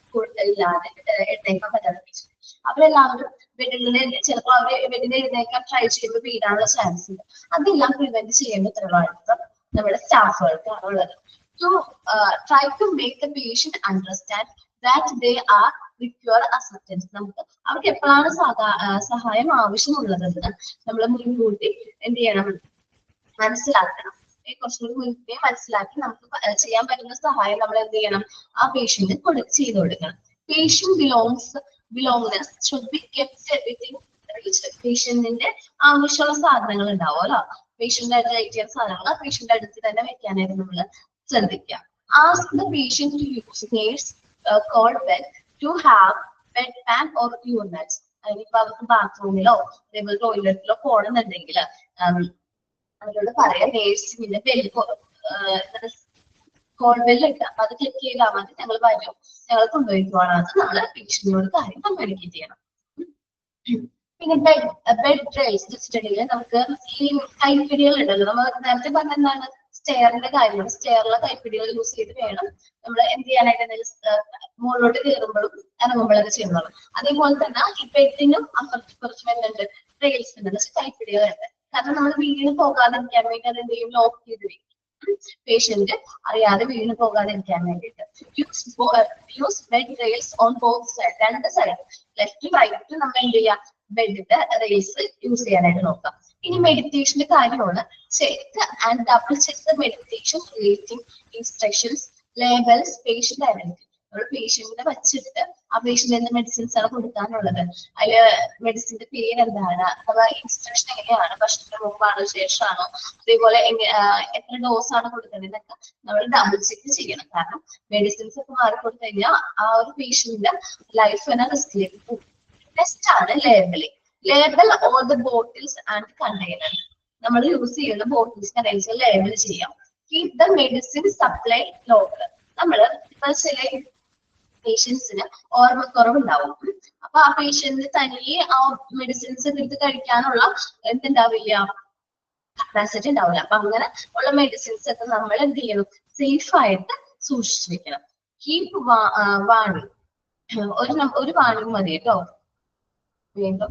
Speaker 1: ഇല്ലാതെ എഴുന്നേക്കാൻ പറ്റാത്ത പേഷ്യൻസ്, അവരെല്ലാവരും ബെഡിൽ നിന്ന് ചിലപ്പോൾ അവര് ബെഡിൽ എഴുന്നേക്കാൻ ട്രൈ ചെയ്യുമ്പോൾ വീഴാനുള്ള ചാൻസ് ഉണ്ട്. അതെല്ലാം പ്രിവെന്റ് ചെയ്യേണ്ട ഉത്തരവാദിത്വം നമ്മുടെ സ്റ്റാഫുകൾക്കാണ് ഉള്ളത്. To try to make the patient understand that they are require assistance. നമുക്ക് അവർക്ക് എപ്പോഴാണ് സഹായം ആവശ്യമുള്ളതെന്ന് നമ്മൾ മുൻകൂട്ടി എന്ത് ചെയ്യണം, മനസ്സിലാക്കണം. കുറച്ചുകൂടി മുൻകൂട്ടി മനസ്സിലാക്കി നമുക്ക് ചെയ്യാൻ പറ്റുന്ന സഹായം നമ്മൾ എന്ത് ചെയ്യണം, ആ പേഷ്യന്റ് ചെയ്തു കൊടുക്കണം. Patient belongingness should be kept everything reached. പേഷ്യന്റിന്റെ ആവശ്യമുള്ള സാധനങ്ങൾ ഉണ്ടാവുമല്ലോ, പേഷ്യന്റ് ആയിട്ട് കഴിക്കാൻ സാധനങ്ങൾ ആ പേഷ്യന്റ് അടുത്ത് തന്നെ വെക്കാനായിട്ട് നമ്മൾ ശ്രദ്ധിക്കുക. Ask the patient to use nurse called bed to have bed pan or units. അതിനിപ്പോ അവർക്ക് ബാത്റൂമിലോ അതേപോലെ ടോയ്ലറ്റിലോ പോകണമെന്നുണ്ടെങ്കിൽ അവരോട് പറയാം നേഴ്സിങ്ങിന്റെ ബെല്ല് കോൾ ബെല്ല് ഇട്ട് അപ്പൊ അത് ക്ലിക്ക് ചെയ്താൽ മതി, ഞങ്ങൾ വരും, ഞങ്ങൾ കൊണ്ടുപോയിക്കോളാം. അത് നമ്മള് പേഷ്യന്റിനോട് കാര്യം കമ്മ്യൂണിക്കേറ്റ് ചെയ്യണം. പിന്നെ ബെഡ് റെയിൽസ് സ്റ്റഡിയിൽ നമുക്ക് ഈ കൈപ്പിടികൾ ഉണ്ടല്ലോ, നമ്മൾ നേരത്തെ പറഞ്ഞ എന്താണ് സ്റ്റെയറിന്റെ കാര്യമാണ്. സ്റ്റെയറിലെ കൈപ്പിടികൾ യൂസ് ചെയ്ത് വേണം നമ്മൾ എന്ത് ചെയ്യാനായിട്ട്, മുകളിലോട്ട് കയറുമ്പോഴും ഇറങ്ങുമ്പോഴൊക്കെ ചെയ്യുന്നത്. അതേപോലെ തന്നെ ഈ ബെഡിനും അപ്പുറത്ത് കുറച്ച് വരുന്നുണ്ട് റെയിൽസ് ഉണ്ട്, കൈപ്പിടികളുണ്ട്. കാരണം നമ്മൾ വീണ് പോകാതിരിക്കാൻ വേണ്ടി അത് എന്ത് ചെയ്യും, ലോക്ക് ചെയ്ത് വെക്കും. പേഷ്യന്റ് അറിയാതെ വീണ് പോകാതിരിക്കാൻ വേണ്ടിയിട്ട് use bed rails on both side, രണ്ട് സൈഡ് ലെഫ്റ്റും റൈറ്റും നമ്മൾ എന്ത് ചെയ്യാം, ബെഡിന്റെ റെയിൽസ് യൂസ് ചെയ്യാനായിട്ട് നോക്കാം. ഇനി മെഡിറ്റേഷന്റെ കാര്യമാണ്. Check and double check the meditation relating instructions, labels, patient identity. നമ്മൾ പേഷ്യന്റിനെ വെച്ചിട്ട് ആ പേഷ്യന്റ് എന്ത് മെഡിസിൻസ് ആണ് കൊടുക്കാനുള്ളത്, അതില് മെഡിസിന്റെ പേര് എന്താണ്, അഥവാ ഇൻസ്ട്രക്ഷൻ എങ്ങനെയാണ്, ഭക്ഷണത്തിന് മുമ്പാണോ ശേഷമാണോ, അതേപോലെ എത്ര ഡോസ് ആണ് കൊടുക്കേണ്ടതെന്നൊക്കെ നമ്മൾ ഡബിൾ ചെക്ക് ചെയ്യണം. കാരണം മെഡിസിൻസ് ഒക്കെ മാറിക്കൊടുത്തു കഴിഞ്ഞാൽ ആ ഒരു പേഷ്യന്റിന്റെ ലൈഫ് തന്നെ റിസ്കിലേക്ക് പോകും. നെക്സ്റ്റ് ആണ് labelling. Label all the bottles and containers. നമ്മൾ യൂസ് ചെയ്യുന്ന ബോട്ടിൽസ് കണ്ടെയ്നേഴ്സ് ലേബൽ ചെയ്യാം. Keep the medicine supply local. നമ്മള് ചില പേഷ്യൻസിന് ഓർമ്മക്കുറവുണ്ടാവും. അപ്പൊ ആ പേഷ്യന്റിന് തനിയെ ആ മെഡിസിൻസ് എടുത്ത് കഴിക്കാനുള്ള എന്തുണ്ടാവില്ല, കപ്പാസിറ്റി ഉണ്ടാവില്ല. അപ്പൊ അങ്ങനെ ഉള്ള മെഡിസിൻസ് ഒക്കെ നമ്മൾ എന്ത് ചെയ്യണം, സേഫ് ആയിട്ട് സൂക്ഷിച്ചു വെക്കണം. Keep warning. ഒരു വാണിംഗ് മതി കേട്ടോ. വീണ്ടും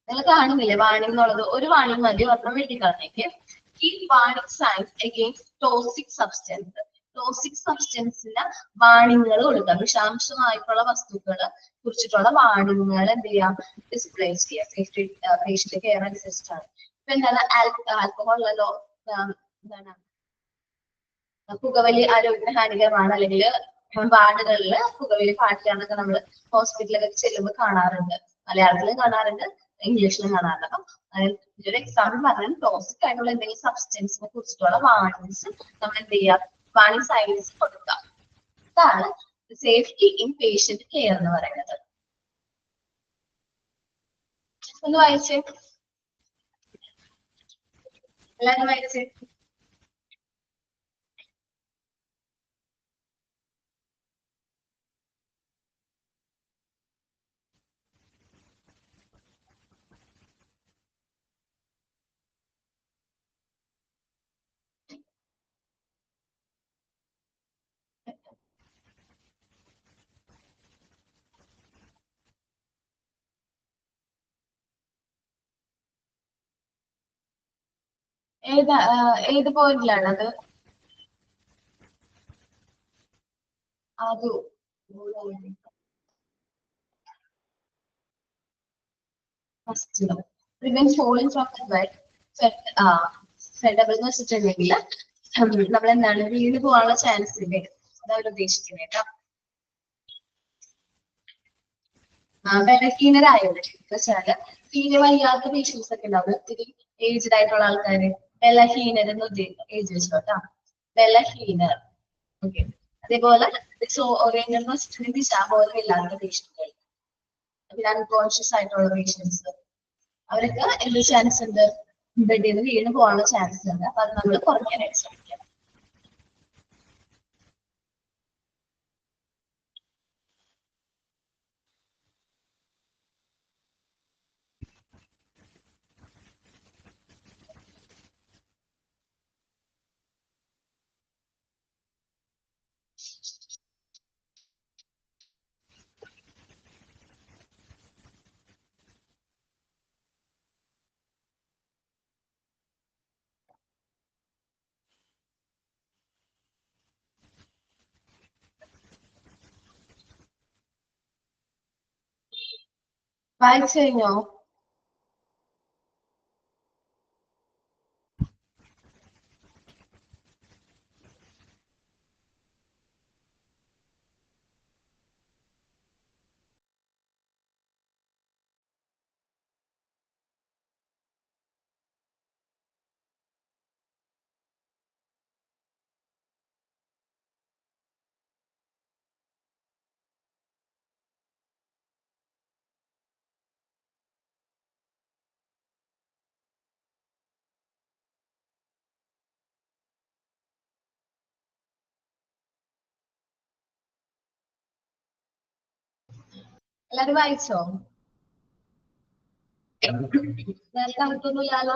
Speaker 1: നിങ്ങൾ കാണുന്നില്ലേ വാണിംഗ് എന്നുള്ളത്, ഒരു വാണിംഗ് മതി, ഒരെണ്ണം വെട്ടിക്കളഞ്ഞേക്ക്. Keep warning signs against toxic substance. Toxic സബ്സ്റ്റൻസിന്റെ വാണിങ്ങുകൾ കൊടുക്കുക. വിഷാംശമായിട്ടുള്ള വസ്തുക്കളെ കുറിച്ചിട്ടുള്ള വാണിങ്ങുകൾ എന്ത് ചെയ്യാം, ഡിസ്പ്ലേ ചെയ്യാം. സേഫ്റ്റി പേഷ്യന്റ് കെയർ അനുസരിച്ചാണ്. ഇപ്പൊ എന്താണ് ആൽക്കഹോളിലോ എന്താണ് പുകവലി ആരോഗ്യത്തിന് ഹാനികരമാണ്, അല്ലെങ്കിൽ വാർഡുകളിൽ പുകവലി പാടില്ലാന്നൊക്കെ നമ്മൾ ഹോസ്പിറ്റലിലൊക്കെ ചെല്ലുമ്പോൾ കാണാറുണ്ട്. മലയാളത്തിലും കാണാറുണ്ട്, ഇംഗ്ലീഷിലും കാണാറുണ്ട്. അപ്പം ഒരു എക്സാമ്പിൾ പറഞ്ഞാൽ ടോക്സിക് ആയിട്ടുള്ള എന്തെങ്കിലും സബ്സ്റ്റൻസിനെ കുറിച്ചിട്ടുള്ള വാണിങ്സ് നമ്മൾ എന്ത് ചെയ്യാം, വാണിംഗ് സൈൻസ് കൊടുക്കാം. ഇതാണ് സേഫ്റ്റി ഇൻ പേഷ്യന്റ് കെയർ എന്ന് പറയുന്നത്. ഒന്ന് വായിച്ചേ, എല്ലാവരും വായിച്ചേ. ഏത് പോയിന്റിലാണ് അത്? Prevent falling from the bed. ഫെഡബിൾ എന്ന് വെച്ചിട്ടുണ്ടെങ്കിൽ നമ്മൾ എന്താണ് വീണ് പോകാനുള്ള ചാൻസ് ഇല്ലേ, അതാ അവർ ഉദ്ദേശിക്കുന്നത് കേട്ടോ. ബലഹീനരായവര് വെച്ചാല് തീരെ വയ്യാത്ത പേഷ്യൻസ് ഒക്കെ ഉണ്ടാവും, ഒത്തിരി ഏജ്ഡ് ആയിട്ടുള്ള ആൾക്കാര്, ബലഹീനർ എന്ന് ഏജ് വെച്ചോ കേട്ടോ, ബലഹീനർ. ഓക്കെ, അതേപോലെ ഓറിയന്റൽ എന്ന് വെച്ചിട്ടുണ്ടെങ്കിൽ ദിശാബോധമില്ലാത്ത പേഷ്യന്റുകൾ, പിന്നെ അൺകോൺഷ്യസ് ആയിട്ടുള്ള പേഷ്യൻസ്, അവരൊക്കെ എന്ത് ചാൻസ് ഉണ്ട്, ബെഡിൽ നിന്ന് വീണ് പോകാനുള്ള ചാൻസ് ഉണ്ട്. അപ്പൊ അത് നമ്മൾ കുറയ്ക്കാനായിട്ട് ശ്രമിക്കാം. വായിച്ചു കഴിഞ്ഞോ? എല്ലാരും വായിച്ചോ? നേരത്തെ അടുത്തൊന്നുമില്ലാലോ.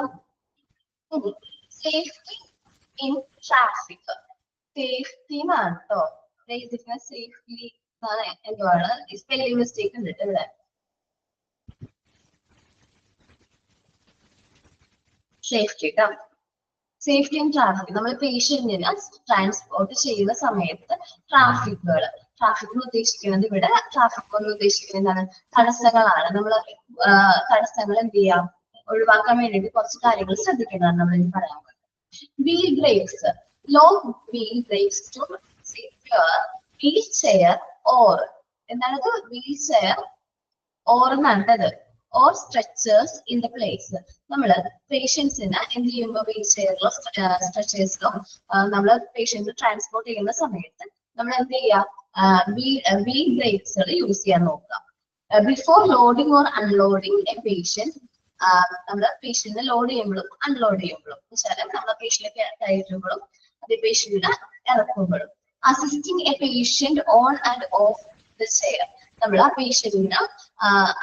Speaker 1: സേഫ്റ്റി ഇൻ ട്രാഫിക്, സേഫ്റ്റി എന്നാണ് കേട്ടോ സേഫ്റ്റി എന്തുവാണ്, സ്പെല്ലിംഗ് മിസ്റ്റേക്ക് ഉണ്ട് അല്ലേ. സേഫ്റ്റി കേട്ടോ, സേഫ്റ്റി ഇൻ ട്രാഫിക്, നമ്മൾ പേഷ്യന്റിനെ ട്രാൻസ്പോർട്ട് ചെയ്യുന്ന സമയത്ത് ട്രാഫിക് എന്ന് ഉദ്ദേശിക്കുന്നത് ഇവിടെ ട്രാഫിക് കൊണ്ട് ഉദ്ദേശിക്കുന്നത് എന്താണ്, തടസ്സങ്ങളാണ്. നമ്മൾ തടസ്സങ്ങൾ എന്ത് ചെയ്യാം, ഒഴിവാക്കാൻ വേണ്ടിയിട്ട് കുറച്ച് കാര്യങ്ങൾ ശ്രദ്ധിക്കേണ്ടതാണ് നമ്മൾ ഇനി പറയാൻ പോകുന്നത്. Wheel brakes, low wheel brakes to secure wheel chair or, എന്താണത്, വീൽ ചെയർ ഓർ എന്നാണത്, or stretchers in the place. നമ്മള് പേഷ്യൻസിന് എന്ത് ചെയ്യുമ്പോൾ വീൽ ചെയറിലോ സ്ട്രെച്ചേഴ്സിലോ നമ്മൾ പേഷ്യൻസ് ട്രാൻസ്പോർട്ട് ചെയ്യുന്ന സമയത്ത് നമ്മൾ എന്ത് ചെയ്യാം, വീൽ ബ്രേക്സുകൾ യൂസ് ചെയ്യാൻ നോക്കാം. Before loading or unloading A patient, നമ്മുടെ പേഷ്യന്റിനെ ലോഡ് ചെയ്യുമ്പോഴും അൺലോഡ് ചെയ്യുമ്പോഴും വെച്ചാൽ നമ്മുടെ പേഷ്യന്റിനെ കയറ്റുമ്പോഴും അതേ പേഷ്യന്റിനെ ഇറക്കുമ്പോഴും. Assisting a patient on and off the chair, നമ്മൾ ആ പേഷ്യന്റിന്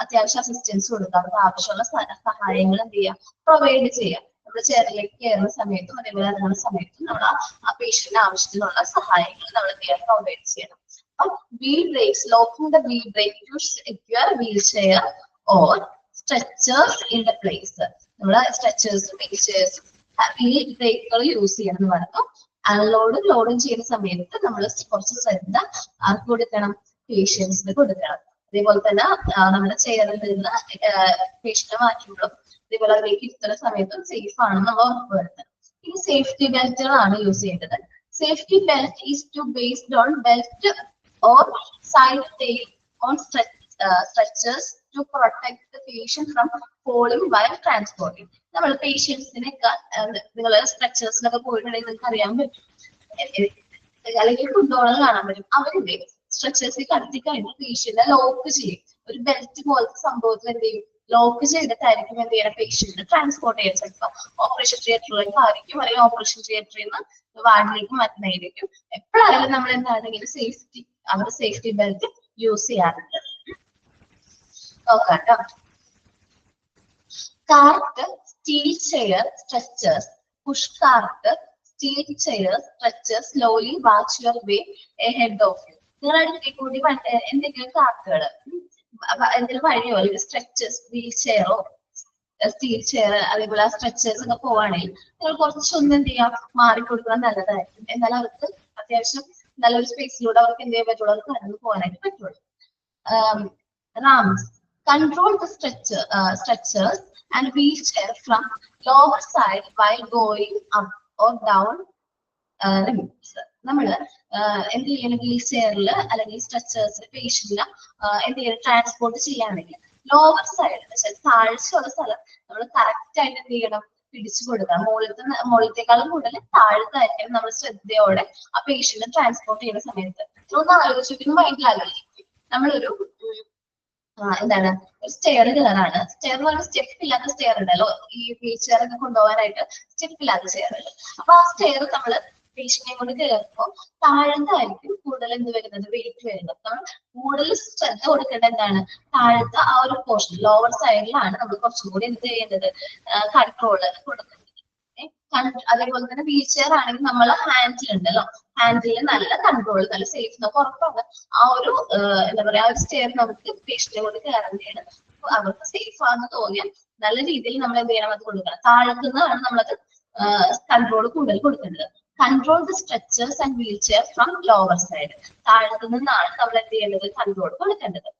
Speaker 1: അത്യാവശ്യം അസിസ്റ്റൻസ് കൊടുക്കുക, അവർക്ക് ആവശ്യമുള്ള സഹായങ്ങൾ എന്ത് ചെയ്യുക, പ്രൊവൈഡ് ചെയ്യുക. നമ്മൾ ചെയറിലേക്ക് കയറുന്ന സമയത്തും അതേപോലെ ഇറങ്ങുന്ന സമയത്തും നമ്മൾ ആ പേഷ്യന്റിന് ആവശ്യത്തിനുള്ള സഹായങ്ങൾ നമ്മൾ എന്ത് ചെയ്യാൻ പ്രൊവൈഡ് ചെയ്യണം. അപ്പം wheel brakes, locking the wheel brake to secure wheel chair or stretchers in the place. നമ്മൾ സ്ട്രെച്ചേഴ്സും വീൽ ചെയർസും വീൽ ബ്രേക്കുകൾ യൂസ് ചെയ്യണം എന്ന് പറഞ്ഞു. അൺലോഡും ലോഡും ചെയ്യുന്ന സമയത്ത് നമ്മൾ കുറച്ച് ശ്രദ്ധ ആർക്ക് കൊടുക്കണം, പേഷ്യൻസിന് കൊടുക്കണം. അതേപോലെ തന്നെ നമ്മുടെ ചെയറിൽ നിന്ന് പേഷ്യനെ മാറ്റുമ്പോഴും അതേപോലെ അതിലേക്ക് ഇരുത്തുന്ന സമയത്തും സേഫ് ആണെന്ന് നമ്മൾ ഉറപ്പുവരുത്തണം. ഇനി സേഫ്റ്റി ബെൽറ്റുകളാണ് യൂസ് ചെയ്യേണ്ടത്. Safety belt is to based on belt or side tail on stretchers to protect the patient from falling while transporting. നമ്മൾ പേഷ്യൻസിനൊക്കെ നിങ്ങൾ സ്ട്രെച്ചേഴ്സിലൊക്കെ പോയിട്ടുണ്ടെങ്കിൽ നിങ്ങൾക്ക് അറിയാൻ പറ്റും, അല്ലെങ്കിൽ ഫുട്ബോളുകൾ കാണാൻ പറ്റും, അവരുടെ സ്ട്രെച്ചേഴ്സിൽ കടത്തി കഴിഞ്ഞ് പേഷ്യന്റിനെ ലോക്ക് ചെയ്യും. ഒരു ബെൽറ്റ് പോലത്തെ സംഭവത്തിൽ എന്ത് ചെയ്യും, ലോക്ക് ചെയ്തിട്ടായിരിക്കും എന്ത് ചെയ്യണം, പേഷ്യന്റിനെ ട്രാൻസ്പോർട്ട് ചെയ്യാൻ. ചിലപ്പോൾ ഓപ്പറേഷൻ തിയേറ്ററിലേക്ക് ആയിരിക്കും, അല്ലെങ്കിൽ ഓപ്പറേഷൻ തിയേറ്ററിൽ നിന്ന് വാർഡിലേക്ക് മാറ്റുന്നതായിരിക്കും. എപ്പോഴായാലും നമ്മൾ എന്താണെങ്കിലും സേഫ്റ്റി, അവരുടെ സേഫ്റ്റി ബെൽറ്റ് യൂസ് ചെയ്യാറുണ്ട്. നോക്കാം. Cart, steel chair, stretchers. Push cart, steel chair, stretchers slowly watch your way ahead of you. നിങ്ങൾ അടുത്തേക്ക് കൂടി എന്തെങ്കിലും കാർട്ടുകൾ, എന്തെങ്കിലും വഴിയോ അല്ലെങ്കിൽ സ്ട്രെച്ചേഴ്സ്, വീൽ ചെയറോ സ്റ്റീൽ ചെയർ അതേപോലെ സ്ട്രെച്ചേഴ്സ് ഒക്കെ പോവാണെങ്കിൽ നിങ്ങൾ കുറച്ചൊന്നും എന്ത് ചെയ്യാം, മാറിക്കൊടുക്കാൻ നല്ലതായിരിക്കും. എന്നാൽ അവർക്ക് അത്യാവശ്യം നല്ലൊരു സ്പേസിലൂടെ അവർക്ക് എന്ത് ചെയ്യാൻ പറ്റുള്ളൂ, അവർക്ക് കടന്നു പോകാനായിട്ട് പറ്റുള്ളൂ. Rams, control the stretchers and wheelchair from lower side while going up or down removes. നമ്മള് എന്ത് ചെയ്യണം, വീൽ ചെയറിൽ അല്ലെങ്കിൽ സ്ട്രെച്ചേഴ്സിൽ പേഷ്യന്റിനെ എന്ത് ചെയ്യണം, ട്രാൻസ്പോർട്ട് ചെയ്യുകയാണെങ്കിൽ ലോവർ സൈഡ് താഴ്ചയുള്ള സ്ഥലം നമ്മൾ കറക്റ്റ് ആയിട്ട് എന്ത് ചെയ്യണം, പിടിച്ചു കൊടുക്കുക. മുകളിലത്തെക്കാളും കൂടുതൽ താഴത്തായിരിക്കണം നമ്മൾ ശ്രദ്ധയോടെ ആ പേഷ്യന്റിനെ ട്രാൻസ്പോർട്ട് ചെയ്യുന്ന സമയത്ത്. ഒന്ന് ആലോചിക്കുന്നു, മൈൻഡിൽ ആലോചിക്കും. നമ്മളൊരു എന്താണ്, ഒരു സ്റ്റെയർ കയറാണ്. സ്റ്റെയർ എന്ന് പറഞ്ഞാൽ സ്റ്റെപ്പ് ഇല്ലാത്ത സ്റ്റെയർ ഉണ്ടല്ലോ, ഈ വീൽ ചെയർ ഒക്കെ കൊണ്ടുപോകാനായിട്ട് സ്റ്റെപ്പ് ഇല്ലാത്ത സ്റ്റെയർ ഉണ്ട്. അപ്പൊ ആ സ്റ്റെയർ നമ്മള് പേഷ്യന്റിനെ കൊണ്ട് കയറുമ്പോൾ താഴത്തായിരിക്കും കൂടുതൽ എന്ത് വരുന്നത്, വെയിറ്റ് വരുന്നത്. നമ്മൾ കൂടുതൽ ശ്രദ്ധ കൊടുക്കേണ്ടത് എന്താണ്, താഴത്തെ ആ ഒരു പോർഷൻ, ലോവർ സൈഡിലാണ് നമ്മൾ കുറച്ചും കൂടി എന്ത് ചെയ്യേണ്ടത്, കൺട്രോള് കൊടുക്കുന്നത്. അതേപോലെ തന്നെ വീൽ ചെയർ ആണെങ്കിൽ നമ്മൾ ഹാൻഡിൽ ഉണ്ടല്ലോ, ഹാൻഡിൽ നല്ല കൺട്രോൾ, നല്ല സേഫ്, നമുക്ക് ഉറപ്പാണ് ആ ഒരു എന്താ പറയാ, ആ ഒരു സ്റ്റെയർ നമുക്ക് പേഷ്യന്റിനെ കൊണ്ട് കയറേണ്ടതാണ്. അവർക്ക് സേഫ് ആണെന്ന് തോന്നിയാൽ നല്ല രീതിയിൽ നമ്മൾ എന്ത് ചെയ്യണം, അത് കൊടുക്കണം. താഴത്തുനിന്നാണ് നമ്മളത് കൺട്രോൾ കൂടുതൽ കൊടുക്കേണ്ടത്. Control the stretchers and wheel chair from lower side. താഴത്തു നിന്നാണ് നമ്മൾ എന്ത് ചെയ്യേണ്ടത്, കൺട്രോൾ കൊടുക്കേണ്ടത്.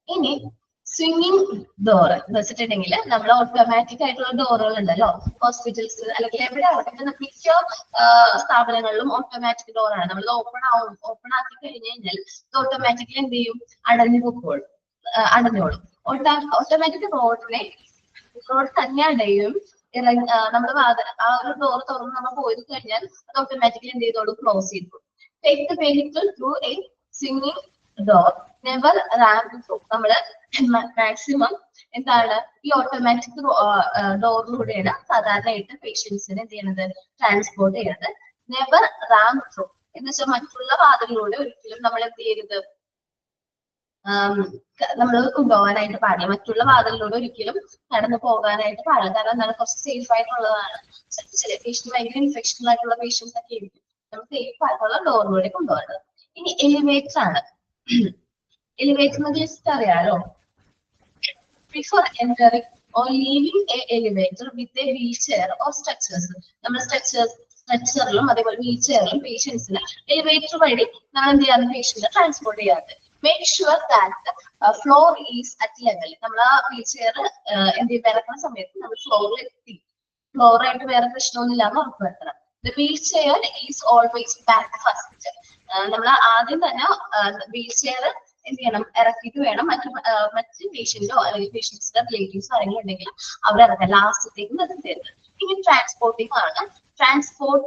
Speaker 1: ഇനി സ്വിങ്ങിങ് ഡോർ എന്ന് വെച്ചിട്ടുണ്ടെങ്കിൽ നമ്മൾ ഓട്ടോമാറ്റിക് ആയിട്ടുള്ള ഡോറുകൾ ഉണ്ടല്ലോ, ഹോസ്പിറ്റൽസ് അല്ലെങ്കിൽ എവിടെ ആവട്ടെ, മിക്ക സ്ഥാപനങ്ങളിലും ഓട്ടോമാറ്റിക് ഡോറാണ്. നമ്മൾ ഓപ്പൺ ആക്കി കഴിഞ്ഞു കഴിഞ്ഞാൽ ഓട്ടോമാറ്റിക്കലി എന്ത് ചെയ്യും, അടഞ്ഞോളും. ഓട്ടോമാറ്റിക് റോഡ് തന്നെ അടയും. നമ്മൾ ആ ഒരു ഡോർ തുറന്ന് നമ്മൾ പോയി കഴിഞ്ഞാൽ അത് ഓട്ടോമാറ്റിക്കലി എന്ത് ചെയ്തോളൂ, ക്ലോസ് ചെയ്തു. Take the vehicle through a സ്വിങ്ങിങ് ഡോർ, നെവർ റാം ത്രൂ. നമ്മള് മാക്സിമം എന്താണ്, ഈ ഓട്ടോമാറ്റിക് ഡോറിലൂടെയാണ് സാധാരണയായിട്ട് പേഷ്യൻസിനെ എന്ത് ചെയ്യണത്, ട്രാൻസ്പോർട്ട് ചെയ്യണത്. നെവർ റാം ത്രൂ എന്ന് വെച്ചാൽ മറ്റുള്ള വാതിലിലൂടെ ഒരിക്കലും നമ്മൾ എന്ത് ചെയ്യരുത്, നമ്മൾ കൊണ്ടുപോകാനായിട്ട് പാടില്ല. മറ്റുള്ള വാതിലിലൂടെ ഒരിക്കലും കടന്നു പോകാനായിട്ട് പാടില്ല. കാരണം എന്താണ്, കുറച്ച് സേഫ് ആയിട്ടുള്ളതാണ്. ചില പേഷ്യന്റ് ഭയങ്കര ഇൻഫെക്ഷൻ ആയിട്ടുള്ള പേഷ്യൻസ് ഒക്കെ ആയിരിക്കും നമ്മൾ സേഫ് ആയിട്ടുള്ള ഡോറിലൂടെ കൊണ്ടുപോകേണ്ടത്. ഇനി എലിവേറ്റർ ആണ്. എലിവേറ്റർ എന്ന് ലിസ്റ്റ് അറിയാലോ. Before entering or leaving a elevator with a wheel chair or stretchers. നമ്മൾ സ്ട്രെച്ചറിലും അതേപോലെ വീൽ ചെയറിലും പേഷ്യൻസിന് എലിവേറ്റർ വഴി നമ്മൾ എന്ത് ചെയ്യാതെ പേഷ്യന്റിനെ ട്രാൻസ്പോർട്ട് ചെയ്യാതെ make sure that floor is at level. നമ്മൾ ആ വീൽ ചെയർ എന്ത് ഇറക്കുന്ന സമയത്ത് നമ്മൾ ഫ്ലോറിൽ എത്തി, ഫ്ലോറായിട്ട് വേറെ പ്രശ്നമൊന്നുമില്ലാന്ന് ഉറപ്പുവരുത്തണം. The wheel chair is always back first. നമ്മൾ ആദ്യം തന്നെ വീൽ ചെയർ എന്ത് ചെയ്യണം, ഇറക്കിയിട്ട് വേണം മറ്റ് പേഷ്യന്റോ അല്ലെങ്കിൽ പേഷ്യൻസിന്റെ റിലേറ്റീവ്സ് ആരെങ്കിലും ഉണ്ടെങ്കിൽ അവരിറക്കാം, ലാസ്റ്റത്തേക്ക് നിർത്തരുത്. ഇനി ട്രാൻസ്പോർട്ടിംഗ് ആണ്. Transport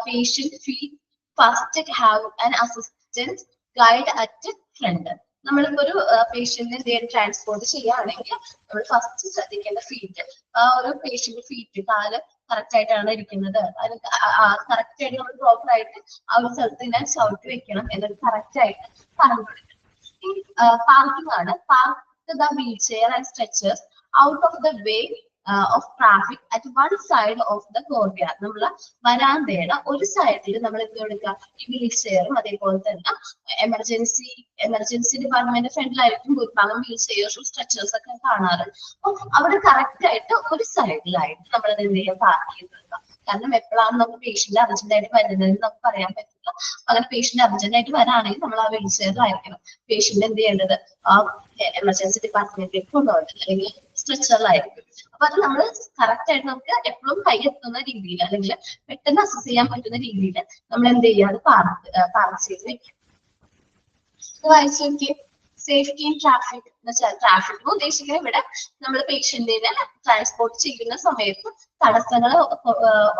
Speaker 1: patient feet first have an assistant guide at front. നമ്മളിപ്പോ ഒരു പേഷ്യന്റിനെ എന്ത് ചെയ്യാൻ ട്രാൻസ്പോർട്ട് ചെയ്യുകയാണെങ്കിൽ നമ്മൾ ഫസ്റ്റ് ശ്രദ്ധിക്കേണ്ട ഫീറ്റ്, ആ ഒരു പേഷ്യന്റ് ഫീറ്റ്, കാല് കറക്റ്റ് ആയിട്ടാണ് ഇരിക്കുന്നത്, അത് കറക്റ്റ് ആയിട്ട് നമ്മൾ പ്രോപ്പർ ആയിട്ട് ആ ഒരു സ്ഥലത്ത് ഞാൻ ചവിട്ടി വെക്കണം എന്നത് കറക്റ്റ് ആയിട്ട് പറഞ്ഞു കൊടുക്കണം. പാർക്കിംഗ് ആണ്. Park the wheel chair and stretchers out of the way of traffic at one side of the courtyard. നമ്മൾ വരാന്തയുടെ ഒരു സൈഡിൽ നമ്മൾ എന്ത് കൊടുക്കുക, ഈ വീൽ ചെയറും അതേപോലെ തന്നെ എമർജൻസി ഡിപ്പാർട്ട്മെന്റ് ഫ്രണ്ടിലായിരിക്കും ഭൂരിഭാഗം വീൽ ചെയർസും സ്ട്രെച്ചേഴ്സ് ഒക്കെ കാണാറ്. അപ്പൊ അവിടെ കറക്റ്റ് ആയിട്ട് ഒരു സൈഡിലായിട്ട് നമ്മൾ അത് എന്ത് ചെയ്യാം, പാർക്ക് ചെയ്ത് കൊടുക്കുക. കാരണം എപ്പോഴാണ് നമുക്ക് പേഷ്യന്റ് അർജന്റ് ആയിട്ട് വരുന്നതെന്ന് നമുക്ക് പറയാൻ പറ്റില്ല. അങ്ങനെ പേഷ്യന്റ് അർജന്റ് ആയിട്ട് വരാണെങ്കിൽ നമ്മൾ ആ വീൽ ചെയറിലായിരിക്കണം പേഷ്യന്റ് എന്ത് ചെയ്യേണ്ടത്, ആ എമർജൻസി ഡിപ്പാർട്ട്മെന്റിലേക്ക് കൊണ്ടുപോകേണ്ടത്, അല്ലെങ്കിൽ സ്ട്രെച്ചറിലായിരിക്കും. അപ്പൊ അത് നമ്മൾ കറക്റ്റ് ആയിട്ട് നമുക്ക് എപ്പോഴും കൈ എത്തുന്ന രീതിയിൽ അല്ലെങ്കിൽ പെട്ടെന്ന് അസസ് ചെയ്യാൻ പറ്റുന്ന രീതിയിൽ നമ്മൾ എന്ത് ചെയ്യുക, അത് പാർക്ക് ചെയ്ത് വെക്കും. വായിച്ചു നോക്കിയേ. സേഫ്റ്റി ഇൻ ട്രാഫിക് എന്ന് വെച്ചാൽ ട്രാഫിക് ഉദ്ദേശിക്കുന്നത് ഇവിടെ നമ്മൾ പേഷ്യന്റിനെ ട്രാൻസ്പോർട്ട് ചെയ്യുന്ന സമയത്ത് തടസ്സങ്ങൾ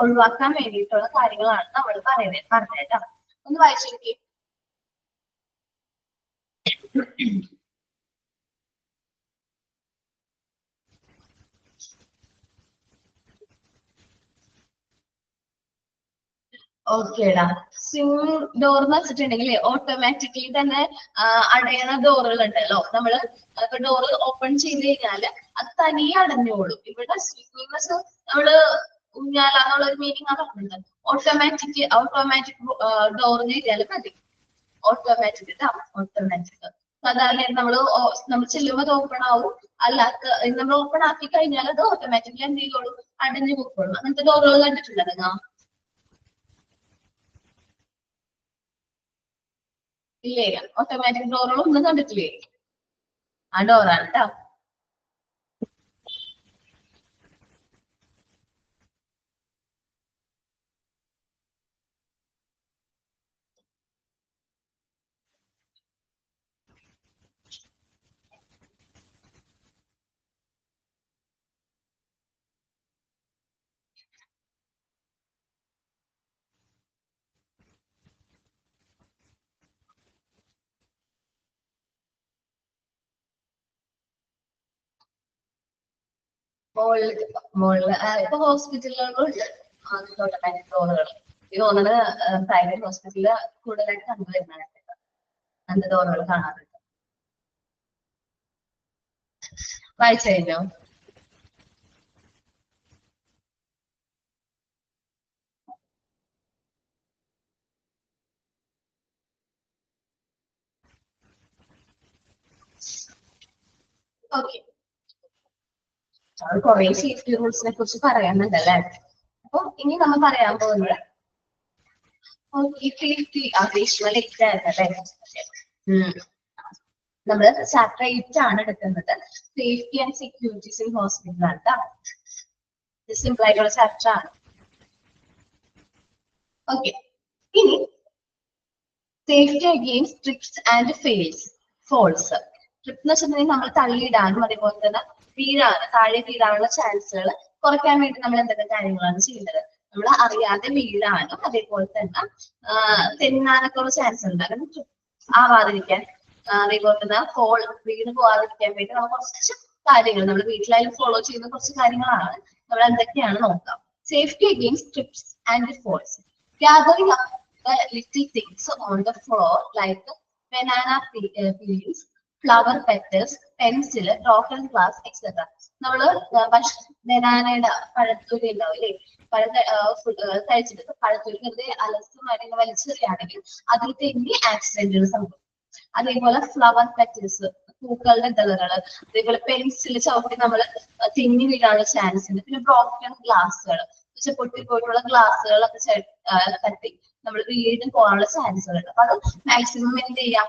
Speaker 1: ഒഴിവാക്കാൻ വേണ്ടിയിട്ടുള്ള കാര്യങ്ങളാണ് നമ്മൾ പറഞ്ഞേക്കാം. ഒന്ന് വായിച്ചു നോക്കിയേ. ഓക്കേടാ. സ്വിംഗ് ഡോർ എന്ന് വെച്ചിട്ടുണ്ടെങ്കിൽ ഓട്ടോമാറ്റിക്കലി തന്നെ അടയണ ഡോറുകൾ ഉണ്ടല്ലോ. നമ്മള് ഇപ്പൊ ഡോർ ഓപ്പൺ ചെയ്ത് കഴിഞ്ഞാല് അത് തനിയെ അടഞ്ഞോളും. ഇവിടെ സ്വിംഗ് എന്ന് വെച്ചാൽ നമ്മള് ഊഞ്ഞാല എന്നുള്ള ഒരു മീനിങ് ആണ് പറഞ്ഞത്. ഓട്ടോമാറ്റിക് ഡോർ ചെയ്താലും മതി. ഓട്ടോമാറ്റിക് സാധാരണ നമ്മൾ ചെല്ലുമ്പോൾ അത് ഓപ്പൺ ആവും, അല്ലാത്ത നമ്മൾ ഓപ്പൺ ആക്കി കഴിഞ്ഞാൽ അത് ഓട്ടോമാറ്റിക്കലി എന്ത് ചെയ്തോളും, അടഞ്ഞു പോയിക്കോളും. അങ്ങനത്തെ ഡോറുകൾ കണ്ടിട്ടുണ്ടെന്നാ ഇല്ലേ? ഓട്ടോമാറ്റിക് ഡോറുകൾ ഒന്നും കണ്ടിട്ടില്ലേ? ആ ഡോറാണ് കേട്ടോ. മുകളില് ഇപ്പൊ ഹോസ്പിറ്റലുകളുണ്ട് ഓട്ടോമാറ്റിക് ഡോറുകൾ. ഇത് തോന്നുന്നത് പ്രൈവറ്റ് ഹോസ്പിറ്റലില് കൂടുതലായിട്ട് കണ്ടുവരുന്നതാണ് അങ്ങനത്തെ ഡോറുകൾ കാണാറുണ്ട്. വായിച്ചു കഴിഞ്ഞോ? ഓക്കെ, കുറെ സേഫ്റ്റി റൂൾസിനെ കുറിച്ച് പറയാനുണ്ടല്ലേ. അപ്പൊ ഇനി നമ്മൾ പറയാൻ പോകുന്നത് സേഫ്റ്റി നമ്മള് ചാപ്റ്റർ 8 ആണ് എടുക്കുന്നത്. Safety and securities in hospital ആണ്. സിമ്പിൾ ആയിട്ടുള്ള ചാപ്റ്റർ ആണ്. ഓക്കെ, ഇനി safety against trips and falls. Trip എന്ന് വെച്ചിട്ടുണ്ടെങ്കിൽ നമ്മൾ തള്ളിയിടാനും അതേപോലെ തന്നെ താഴെ വീഴാനുള്ള ചാൻസുകൾ കുറയ്ക്കാൻ വേണ്ടി നമ്മൾ എന്തൊക്കെ കാര്യങ്ങളാണ് ചെയ്യുന്നത്? നമ്മൾ അറിയാതെ വീഴാനും അതേപോലെ തന്നെ തെന്നാനൊക്കെ ഉള്ള ചാൻസ് ഉണ്ട്. അങ്ങനെ ആവാതിരിക്കാൻ, അതേപോലെ തന്നെ വീണ് പോവാതിരിക്കാൻ വേണ്ടി നമ്മൾ കുറച്ച് കാര്യങ്ങൾ നമ്മൾ വീട്ടിലായാലും ഫോളോ ചെയ്യുന്ന കുറച്ച് കാര്യങ്ങളാണ്. നമ്മൾ എന്തൊക്കെയാണ് നോക്കാം. Safety against trips and falls. Gathering up the little things on the floor like banana peels, flower petals, pencil, broken glass, etc. നമ്മള് ബനാനയുടെ പഴത്തൊലി ഉണ്ടാവില്ലേ, കഴിച്ചിട്ട് പഴത്തൊലി വെറുതെ അലസമായിട്ട് വലിച്ചെറിയാണെങ്കിൽ അതിൽ തെന്നി ആക്സിഡന്റുകൾ സംഭവിക്കും. അതേപോലെ ഫ്ലവർ പെറ്റൽസ്, പൂക്കളുടെ ഇതളുകൾ, അതേപോലെ പെൻസിൽ ചവിട്ടി നമ്മൾ തെന്നി വീഴാനുള്ള ചാൻസ് ഉണ്ട്. പിന്നെ ബ്രോക്കൺ ഗ്ലാസുകൾ, പൊട്ടിപ്പോയിട്ടുള്ള ഗ്ലാസുകളൊക്കെ തട്ടി നമ്മൾ വീട് പോകാനുള്ള ചാൻസുകളുണ്ട്. അപ്പൊ അത് മാക്സിമം എന്ത് ചെയ്യാം,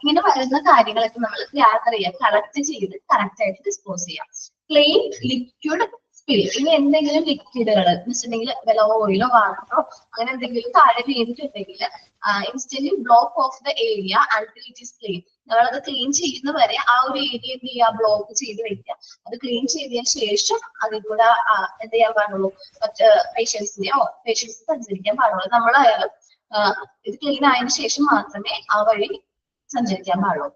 Speaker 1: ഇങ്ങനെ വരുന്ന കാര്യങ്ങളൊക്കെ നമ്മൾ ഗ്യാദർ ചെയ്യാം, കളക്ട് ചെയ്ത് കറക്റ്റ് ആയിട്ട് ഡിസ്പോസ് ചെയ്യാം. Clean liquid spill. ഇനി എന്തെങ്കിലും ലിക്വിഡുകൾ എന്ന് വെച്ചിട്ടുണ്ടെങ്കിൽ വല്ല ഓയിലോ വാട്ടറോ അങ്ങനെ എന്തെങ്കിലും താഴെ വീണിട്ടുണ്ടെങ്കിൽ instantly block off the area until it is clean. നമ്മളത് ക്ലീൻ ചെയ്യുന്ന വരെ ആ ഒരു ഏരിയ എന്ത് ചെയ്യുക, ബ്ലോക്ക് ചെയ്ത് വെക്കുക. അത് ക്ലീൻ ചെയ്തതിന് ശേഷം അതിൽ കൂടെ എന്ത് ചെയ്യാൻ പാടുള്ളൂ, മറ്റ് പേഷ്യൻസിന് സഞ്ചരിക്കാൻ പാടുള്ളൂ. നമ്മളായാലും ഇത് ക്ലീൻ ആയതിനു ശേഷം മാത്രമേ ആ വഴി സഞ്ചരിക്കാൻ പാടുള്ളൂ.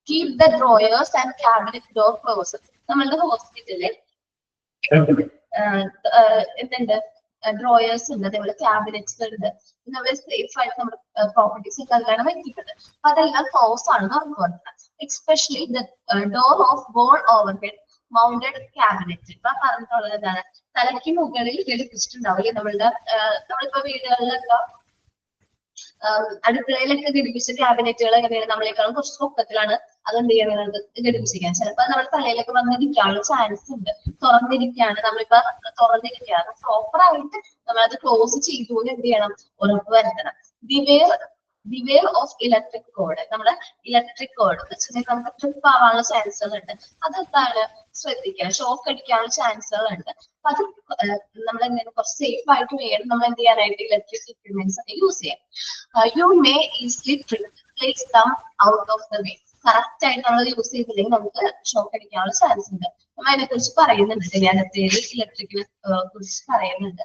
Speaker 1: Keep the drawers and cabinet door close. നമ്മളുടെ ഹോസ്പിറ്റലിൽ എന്തുണ്ട്, ഡ്രോയേഴ്സ് ഉണ്ട്, അതേപോലെ ക്യാബിനറ്റ്സ് ഉണ്ട്. നമ്മൾ സേഫ് ആയിട്ട് നമ്മുടെ പ്രോപ്പർട്ടീസ് ഒക്കെ അതിലാണ് വെക്കുന്നത്. അപ്പൊ അതെല്ലാം ക്ലോസ് ആണെന്ന് ഉറപ്പുവരുത്തണം. Especially the door of wall overhead mounted cabinet. ഇപ്പൊ പറഞ്ഞിട്ടുള്ളത് എന്താണ്, തലയ്ക്ക് മുകളിൽ ഘടിപ്പിച്ചിട്ടുണ്ടാവില്ലേ നമ്മളിപ്പോ വീടുകളിലൊക്കെ അടുക്കളയിലൊക്കെ ഘടിപ്പിച്ച ക്യാബിനറ്റുകൾ എങ്ങനെയാണ്, നമ്മളെക്കാളും കുറച്ച് പൊക്കത്തിലാണ് അതെന്ത് ചെയ്യുന്നത്, ഘടിപ്പിച്ചിരിക്കാൻ. ചിലപ്പോ നമ്മുടെ തലയിലൊക്കെ വന്നിരിക്കാനുള്ള ചാൻസ് ഉണ്ട്. തുറന്നിരിക്കുകയാണ്, നമ്മളിപ്പോ തുറന്നിരിക്കുകയാണ്, പ്രോപ്പർ ആയിട്ട് നമ്മളത് ക്ലോസ് ചെയ്തുകൊണ്ട് എന്ത് ചെയ്യണം, ഉറപ്പ് വരുത്തണം. Beware of electric code. നമ്മുടെ ഇലക്ട്രിക് കോഡ് എന്ന് വെച്ചിട്ടുണ്ടെങ്കിൽ നമുക്ക് ട്രിപ്പ് ആവാനുള്ള ചാൻസുകൾ ഉണ്ട്. അതെന്താണ് ശ്രദ്ധിക്കുക, ഷോക്ക് അടിക്കാനുള്ള ചാൻസുകൾ ഉണ്ട്. അപ്പൊ അത് നമ്മൾ എങ്ങനെ കുറച്ച് സേഫ് ആയിട്ട് വേണം നമ്മൾ എന്ത് ചെയ്യാനായിട്ട് ഇലക്ട്രിക് എക്യുപ്മെന്റ്സ് ഒക്കെ യൂസ് ചെയ്യാം. You may easily place them out of the way. Correct ആയിട്ട് നമ്മൾ യൂസ് ചെയ്തില്ലെങ്കിൽ നമുക്ക് ഷോക്ക് അടിക്കാനുള്ള ചാൻസ് ഉണ്ട്. നമ്മൾ അതിനെ കുറിച്ച് പറയുന്നുണ്ട്, ഞാനത്തെ ഇലക്ട്രിക്കിനെ കുറിച്ച് പറയുന്നുണ്ട്.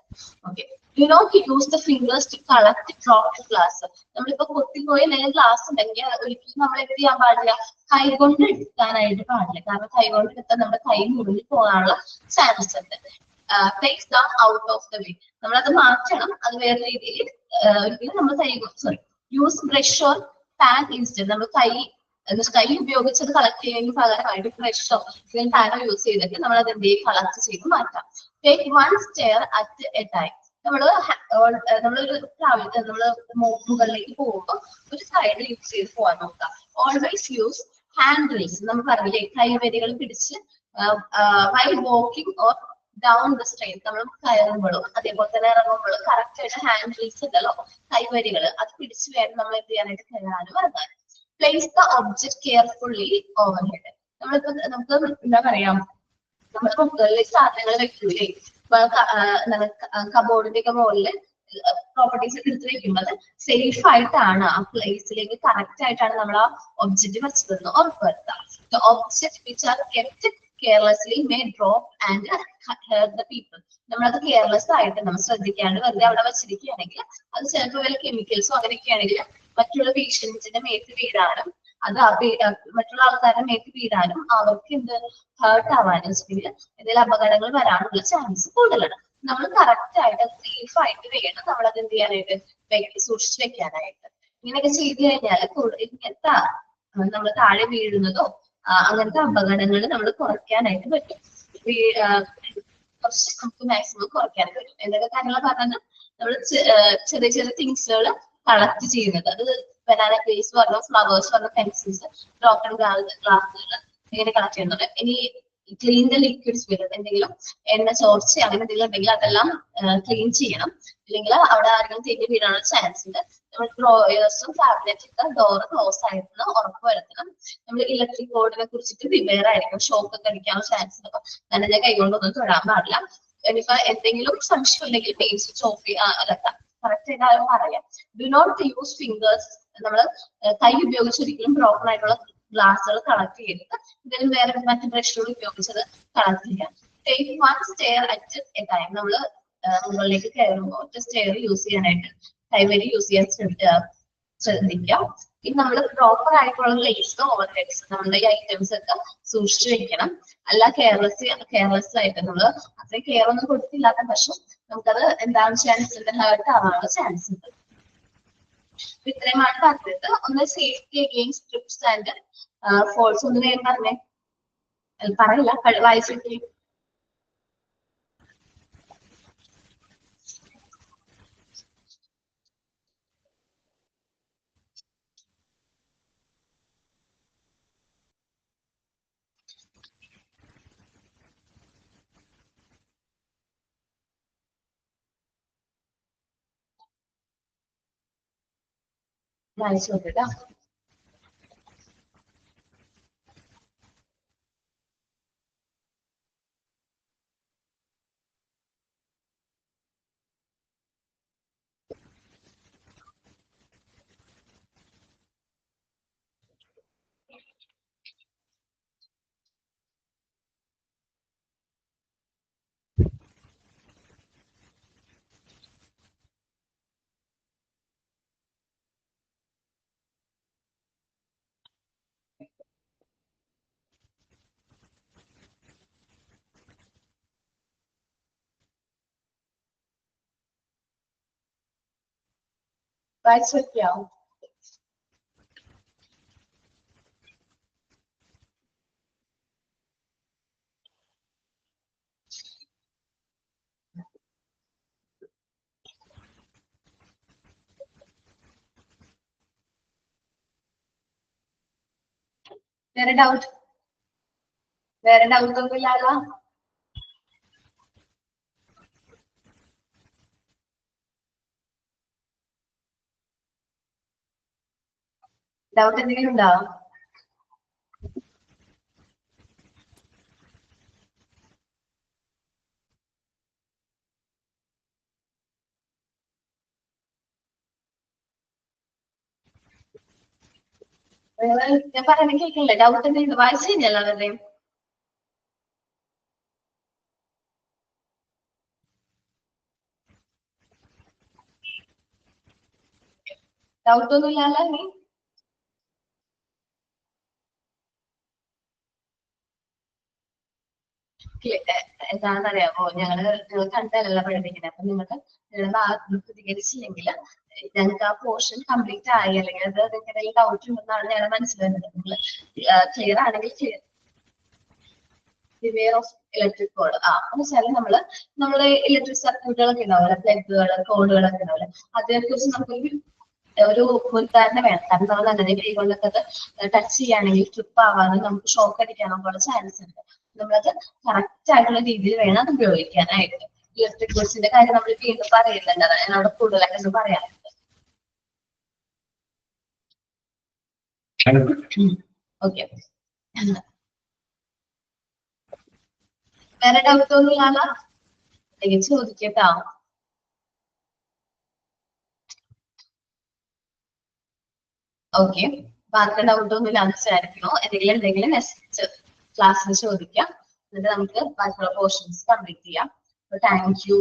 Speaker 1: Okay, you not use the fingers to collect dropped glass. നമ്മളിപ്പോ പൊട്ടിപ്പോയി അല്ലെങ്കിൽ ഗ്ലാസ് ഉണ്ടെങ്കിൽ ഒരിക്കലും നമ്മൾ എന്ത് ചെയ്യാൻ പാടില്ല, കൈ കൊണ്ട് എടുക്കാനായിട്ട് പാടില്ല. കാരണം കൈ കൊണ്ട് എടുത്താൽ നമ്മുടെ കൈ മുറിഞ്ഞു പോകാനുള്ള ചാൻസ് ഉണ്ട്. Place them out of the way. നമ്മളത് മാറ്റണം, അത് വേറെ രീതിയിൽ ഒരിക്കലും നമ്മൾ use brush or pan instant. നമ്മൾ കൈ ഉപയോഗിച്ചത് കളക്ട് ചെയ്യുന്നതിന് പകരമായിട്ട് ബ്രഷോ അല്ലെങ്കിൽ പാനോ യൂസ് ചെയ്തിട്ട് നമ്മൾ അത് എന്ത് ചെയ്യും, കളക്ട് ചെയ്ത് മാറ്റാം. Take one stair at A time. നമ്മളൊരു മുകളിലേക്ക് പോകുമ്പോൾ ഒരു സൈഡിൽ യൂസ് ചെയ്ത് പോകാൻ നോക്കാം. Always use handles. നമ്മൾ പറഞ്ഞില്ലേ, കൈവരികൾ പിടിച്ച് while walking or down the stair. നമ്മൾ കയറുമ്പോഴും അതേപോലെ തന്നെ ഇറങ്ങുമ്പോഴും കറക്റ്റ് ആയിട്ട് ഹാൻഡിൽസ് ഉണ്ടല്ലോ, കൈവരികൾ, അത് പിടിച്ച് വേണം നമ്മൾ എന്ത് ചെയ്യാനായിട്ട് കയറാനും ഇറങ്ങാനും. Place the object carefully overhead. നമുക്ക് എന്താ പറയാ, നമ്മുടെ മുകളിൽ സാധനങ്ങൾ വെക്കൂലേ, കബോർഡിന്റെ ഒക്കെ മുകളില് പ്രോപ്പർട്ടീസ് ഒക്കെ എടുത്ത് വെക്കുമ്പോൾ സേഫ് ആയിട്ടാണ് ആ പ്ലേസിലേക്ക് കറക്റ്റ് ആയിട്ടാണ് നമ്മൾ ആ ഒബ്ജക്റ്റ് വെച്ചതെന്ന് ഉറപ്പുവരുത്താം. The object which are kept carelessly may drop and hurt the people. നമ്മളത് കെയർലെസ് ആയിട്ട് നമ്മൾ ശ്രദ്ധിക്കാണ്ട് വെറുതെ അവിടെ വെച്ചിരിക്കുകയാണെങ്കിൽ അത് ചിലപ്പോൾ വല്ല കെമിക്കൽസോ അങ്ങനെയൊക്കെ ആണെങ്കിൽ മറ്റുള്ള പേഷ്യൻസിന്റെ മേത്ത് വീഴാനും അത് മറ്റുള്ള ആൾക്കാരുടെ മേത്ത് വീഴാനും അവർക്ക് എന്ത് ഹേർട്ട് ആവാനും എന്തെങ്കിലും അപകടങ്ങൾ വരാനുള്ള ചാൻസ് കൂടുതലാണ്. നമ്മൾ കറക്റ്റ് ആയിട്ട് സേഫ് ആയിട്ട് വേണം നമ്മളത് എന്ത് ചെയ്യാനായിട്ട് സൂക്ഷിച്ചു വെക്കാനായിട്ട്. ഇങ്ങനെയൊക്കെ ചെയ്തു കഴിഞ്ഞാൽ ഇങ്ങനത്തെ നമ്മൾ താഴെ വീഴുന്നതോ അങ്ങനത്തെ അപകടങ്ങൾ നമ്മൾ കുറയ്ക്കാനായിട്ട് പറ്റും. കുറച്ച് നമുക്ക് മാക്സിമം കുറയ്ക്കാനായിട്ട് പറ്റും. എന്തൊക്കെ കാര്യങ്ങൾ പറഞ്ഞാൽ നമ്മൾ ചെറിയ ചെറിയ തിങ്സുകൾ കളക്ട് ചെയ്യുന്നത്, അത് ബനാന പേസ് പറഞ്ഞ ഫ്ലവേഴ്സ് പറഞ്ഞ പെൻസിൽസ് ബ്രോക്കൺ ഗ്ലാസുകൾ ഇങ്ങനെ കളക്ട് ചെയ്യുന്നുണ്ട്. ഇനി ക്ലീൻ ദ ലിക്വിഡ്സ് വരും, എന്തെങ്കിലും എണ്ണ ചോർച്ച അങ്ങനെ എന്തെങ്കിലും ഉണ്ടെങ്കിൽ അതെല്ലാം ക്ലീൻ ചെയ്യണം. ഇല്ലെങ്കിൽ അവിടെ ആരെങ്കിലും തെറ്റി വീഴാനുള്ള ചാൻസ് ഉണ്ട്. നമ്മൾ ഡ്രോയേഴ്സും ക്യാബിനറ്റൊക്കെ ഡോറ് ക്ലോസ് ആയിരുന്നു ഉറപ്പ് വരുത്തണം. നമ്മൾ ഇലക്ട്രിക് ബോർഡിനെ കുറിച്ചിട്ട് പ്രിപ്പയർ ആയിരിക്കും. ഷോക്ക് ഒക്കെ അടിക്കാനുള്ള ചാൻസ് ഉണ്ട്. അപ്പൊ നനഞ്ഞ കൈകൊണ്ടൊന്നും തൊടാൻ പാടില്ല. ഇനിയിപ്പോ എന്തെങ്കിലും സംശയം ഉണ്ടെങ്കിൽ മെയിൻ സ്വിച്ച് ഓഫ് അതൊക്കെ കറക്റ്റ് ആയിട്ട് പറയാം. Do not use fingers. നമ്മൾ കൈ ഉപയോഗിച്ച് ഒരിക്കലും ബ്രോക്കൺ ആയിട്ടുള്ള ഗ്ലാസുകൾ കളക്ട് ചെയ്തിട്ട് ഇതിലും വേറെ മറ്റു ബ്രഷുകൾ ഉപയോഗിച്ചത് കളക്ട് ചെയ്യാം. Take one stair at A time. നമ്മൾ മുകളിലേക്ക് കയറുമ്പോൾ ഒറ്റ സ്റ്റെയർ യൂസ് ചെയ്യാനായിട്ട് കൈവരി യൂസ് ചെയ്യാൻ ശ്രദ്ധിക്കാം. ഇനി നമ്മൾ പ്രോപ്പർ ആയിട്ടുള്ള ലേസോ ഓവർ ഹെഡ്സ് നമ്മുടെ ഈ ഐറ്റംസ് ഒക്കെ സൂക്ഷിച്ചു വെക്കണം. അല്ല കെയർലെസ് ആയിട്ട് നമ്മൾ അത്രയും കെയർ ഒന്നും കൊടുത്തില്ലാത്ത പക്ഷം നമുക്കത് എന്താണ് ചാൻസ് ഉണ്ട്, ഹേർട്ട് ആവാനുള്ള ചാൻസ് ഉണ്ട്. ഇത്രയുമാണ് പറഞ്ഞത്. ഒന്ന് safety against trips and falls ഒന്ന് വേഗം പറഞ്ഞേ. പറയില്ല, വായിച്ചിട്ട് വായിച്ചു നോക്കിട്ടാ. വായിച്ചു നോക്കിയാവും. വേറെ ഡൗട്ട് ഒന്നും ഇല്ലാലോ? ഡൗട്ട് എന്തെങ്കിലും ഉണ്ടോ? ഞാൻ പറയുന്നത് കേൾക്കില്ലേ? ഡൗട്ട് എന്തെങ്കിലും വായിച്ചു കഴിഞ്ഞല്ലോ അവരുടെയും. ഡൗട്ട് ഒന്നും ഇല്ലാലോ നീ? എന്താണെന്ന് അറിയാമോ, ഞങ്ങള് കണ്ടല്ല പഠിപ്പിക്കുന്നത്. അപ്പൊ നിങ്ങൾക്ക് നിങ്ങളുടെ ഭാഗത്ത് പ്രതികരിച്ചില്ലെങ്കിൽ ഞങ്ങൾക്ക് ആ പോർഷൻ കംപ്ലീറ്റ് ആയി, അല്ലെങ്കിൽ അത് നിങ്ങളുടെ ഡൗട്ട് ഉണ്ടെന്നാണ് ഞങ്ങൾ മനസ്സിലാക്കുന്നത്. നിങ്ങൾ ക്ലിയർ ആണെങ്കിൽ റിവെയർ ഓഫ് ഇലക്ട്രിക് കോഡ് എന്ന് വെച്ചാൽ നമ്മുടെ ഇലക്ട്രിക് സർക്യൂട്ടുകളൊക്കെ ഉണ്ടാവില്ല, പ്ലഗുകൾ കോഡുകളൊക്കെ ഉണ്ടാവില്ല, അതിനെക്കുറിച്ച് നമുക്കൊരു മുൻധാരണ വേണം. കാരണം നമ്മൾ അങ്ങനെ കൈകൊണ്ടൊക്കെ ടച്ച് ചെയ്യുകയാണെങ്കിൽ ട്രിപ്പ് ആവാനും നമുക്ക് ഷോക്ക് അടിക്കാനൊക്കെ ഉള്ള ചാൻസ് ഉണ്ട്. നമ്മളത് കറക്റ്റ് ആയിട്ടുള്ള രീതിയിൽ വേണം അത് ഉപയോഗിക്കാനായിട്ട്. ഇലക്ട്രിക് ഗുഡ്സിന്റെ കാര്യം നമ്മൾ വീണ്ടും പറയുന്നുണ്ട്, അതാണ് അവിടെ കൂടുതലായിട്ട് പറയാനുണ്ട്. ഓക്കെ, വേറെ ഡൗട്ട് ഒന്നും ഇല്ലാലോ? അല്ലെങ്കിൽ ചോദിക്കട്ടോ. ഓക്കെ, ബാക്കി ഡൗട്ട് ഒന്നും ഇല്ലാന്ന് വിചാരിക്കണോ? എന്തെങ്കിലും നെക്സ്റ്റ് ക്ലാസ്സിൽ ചോദിക്കാം. എന്നിട്ട് നമുക്ക് ബാക്കിയുള്ള പോർഷൻസ് കംപ്ലീറ്റ് ചെയ്യാം. Thank you.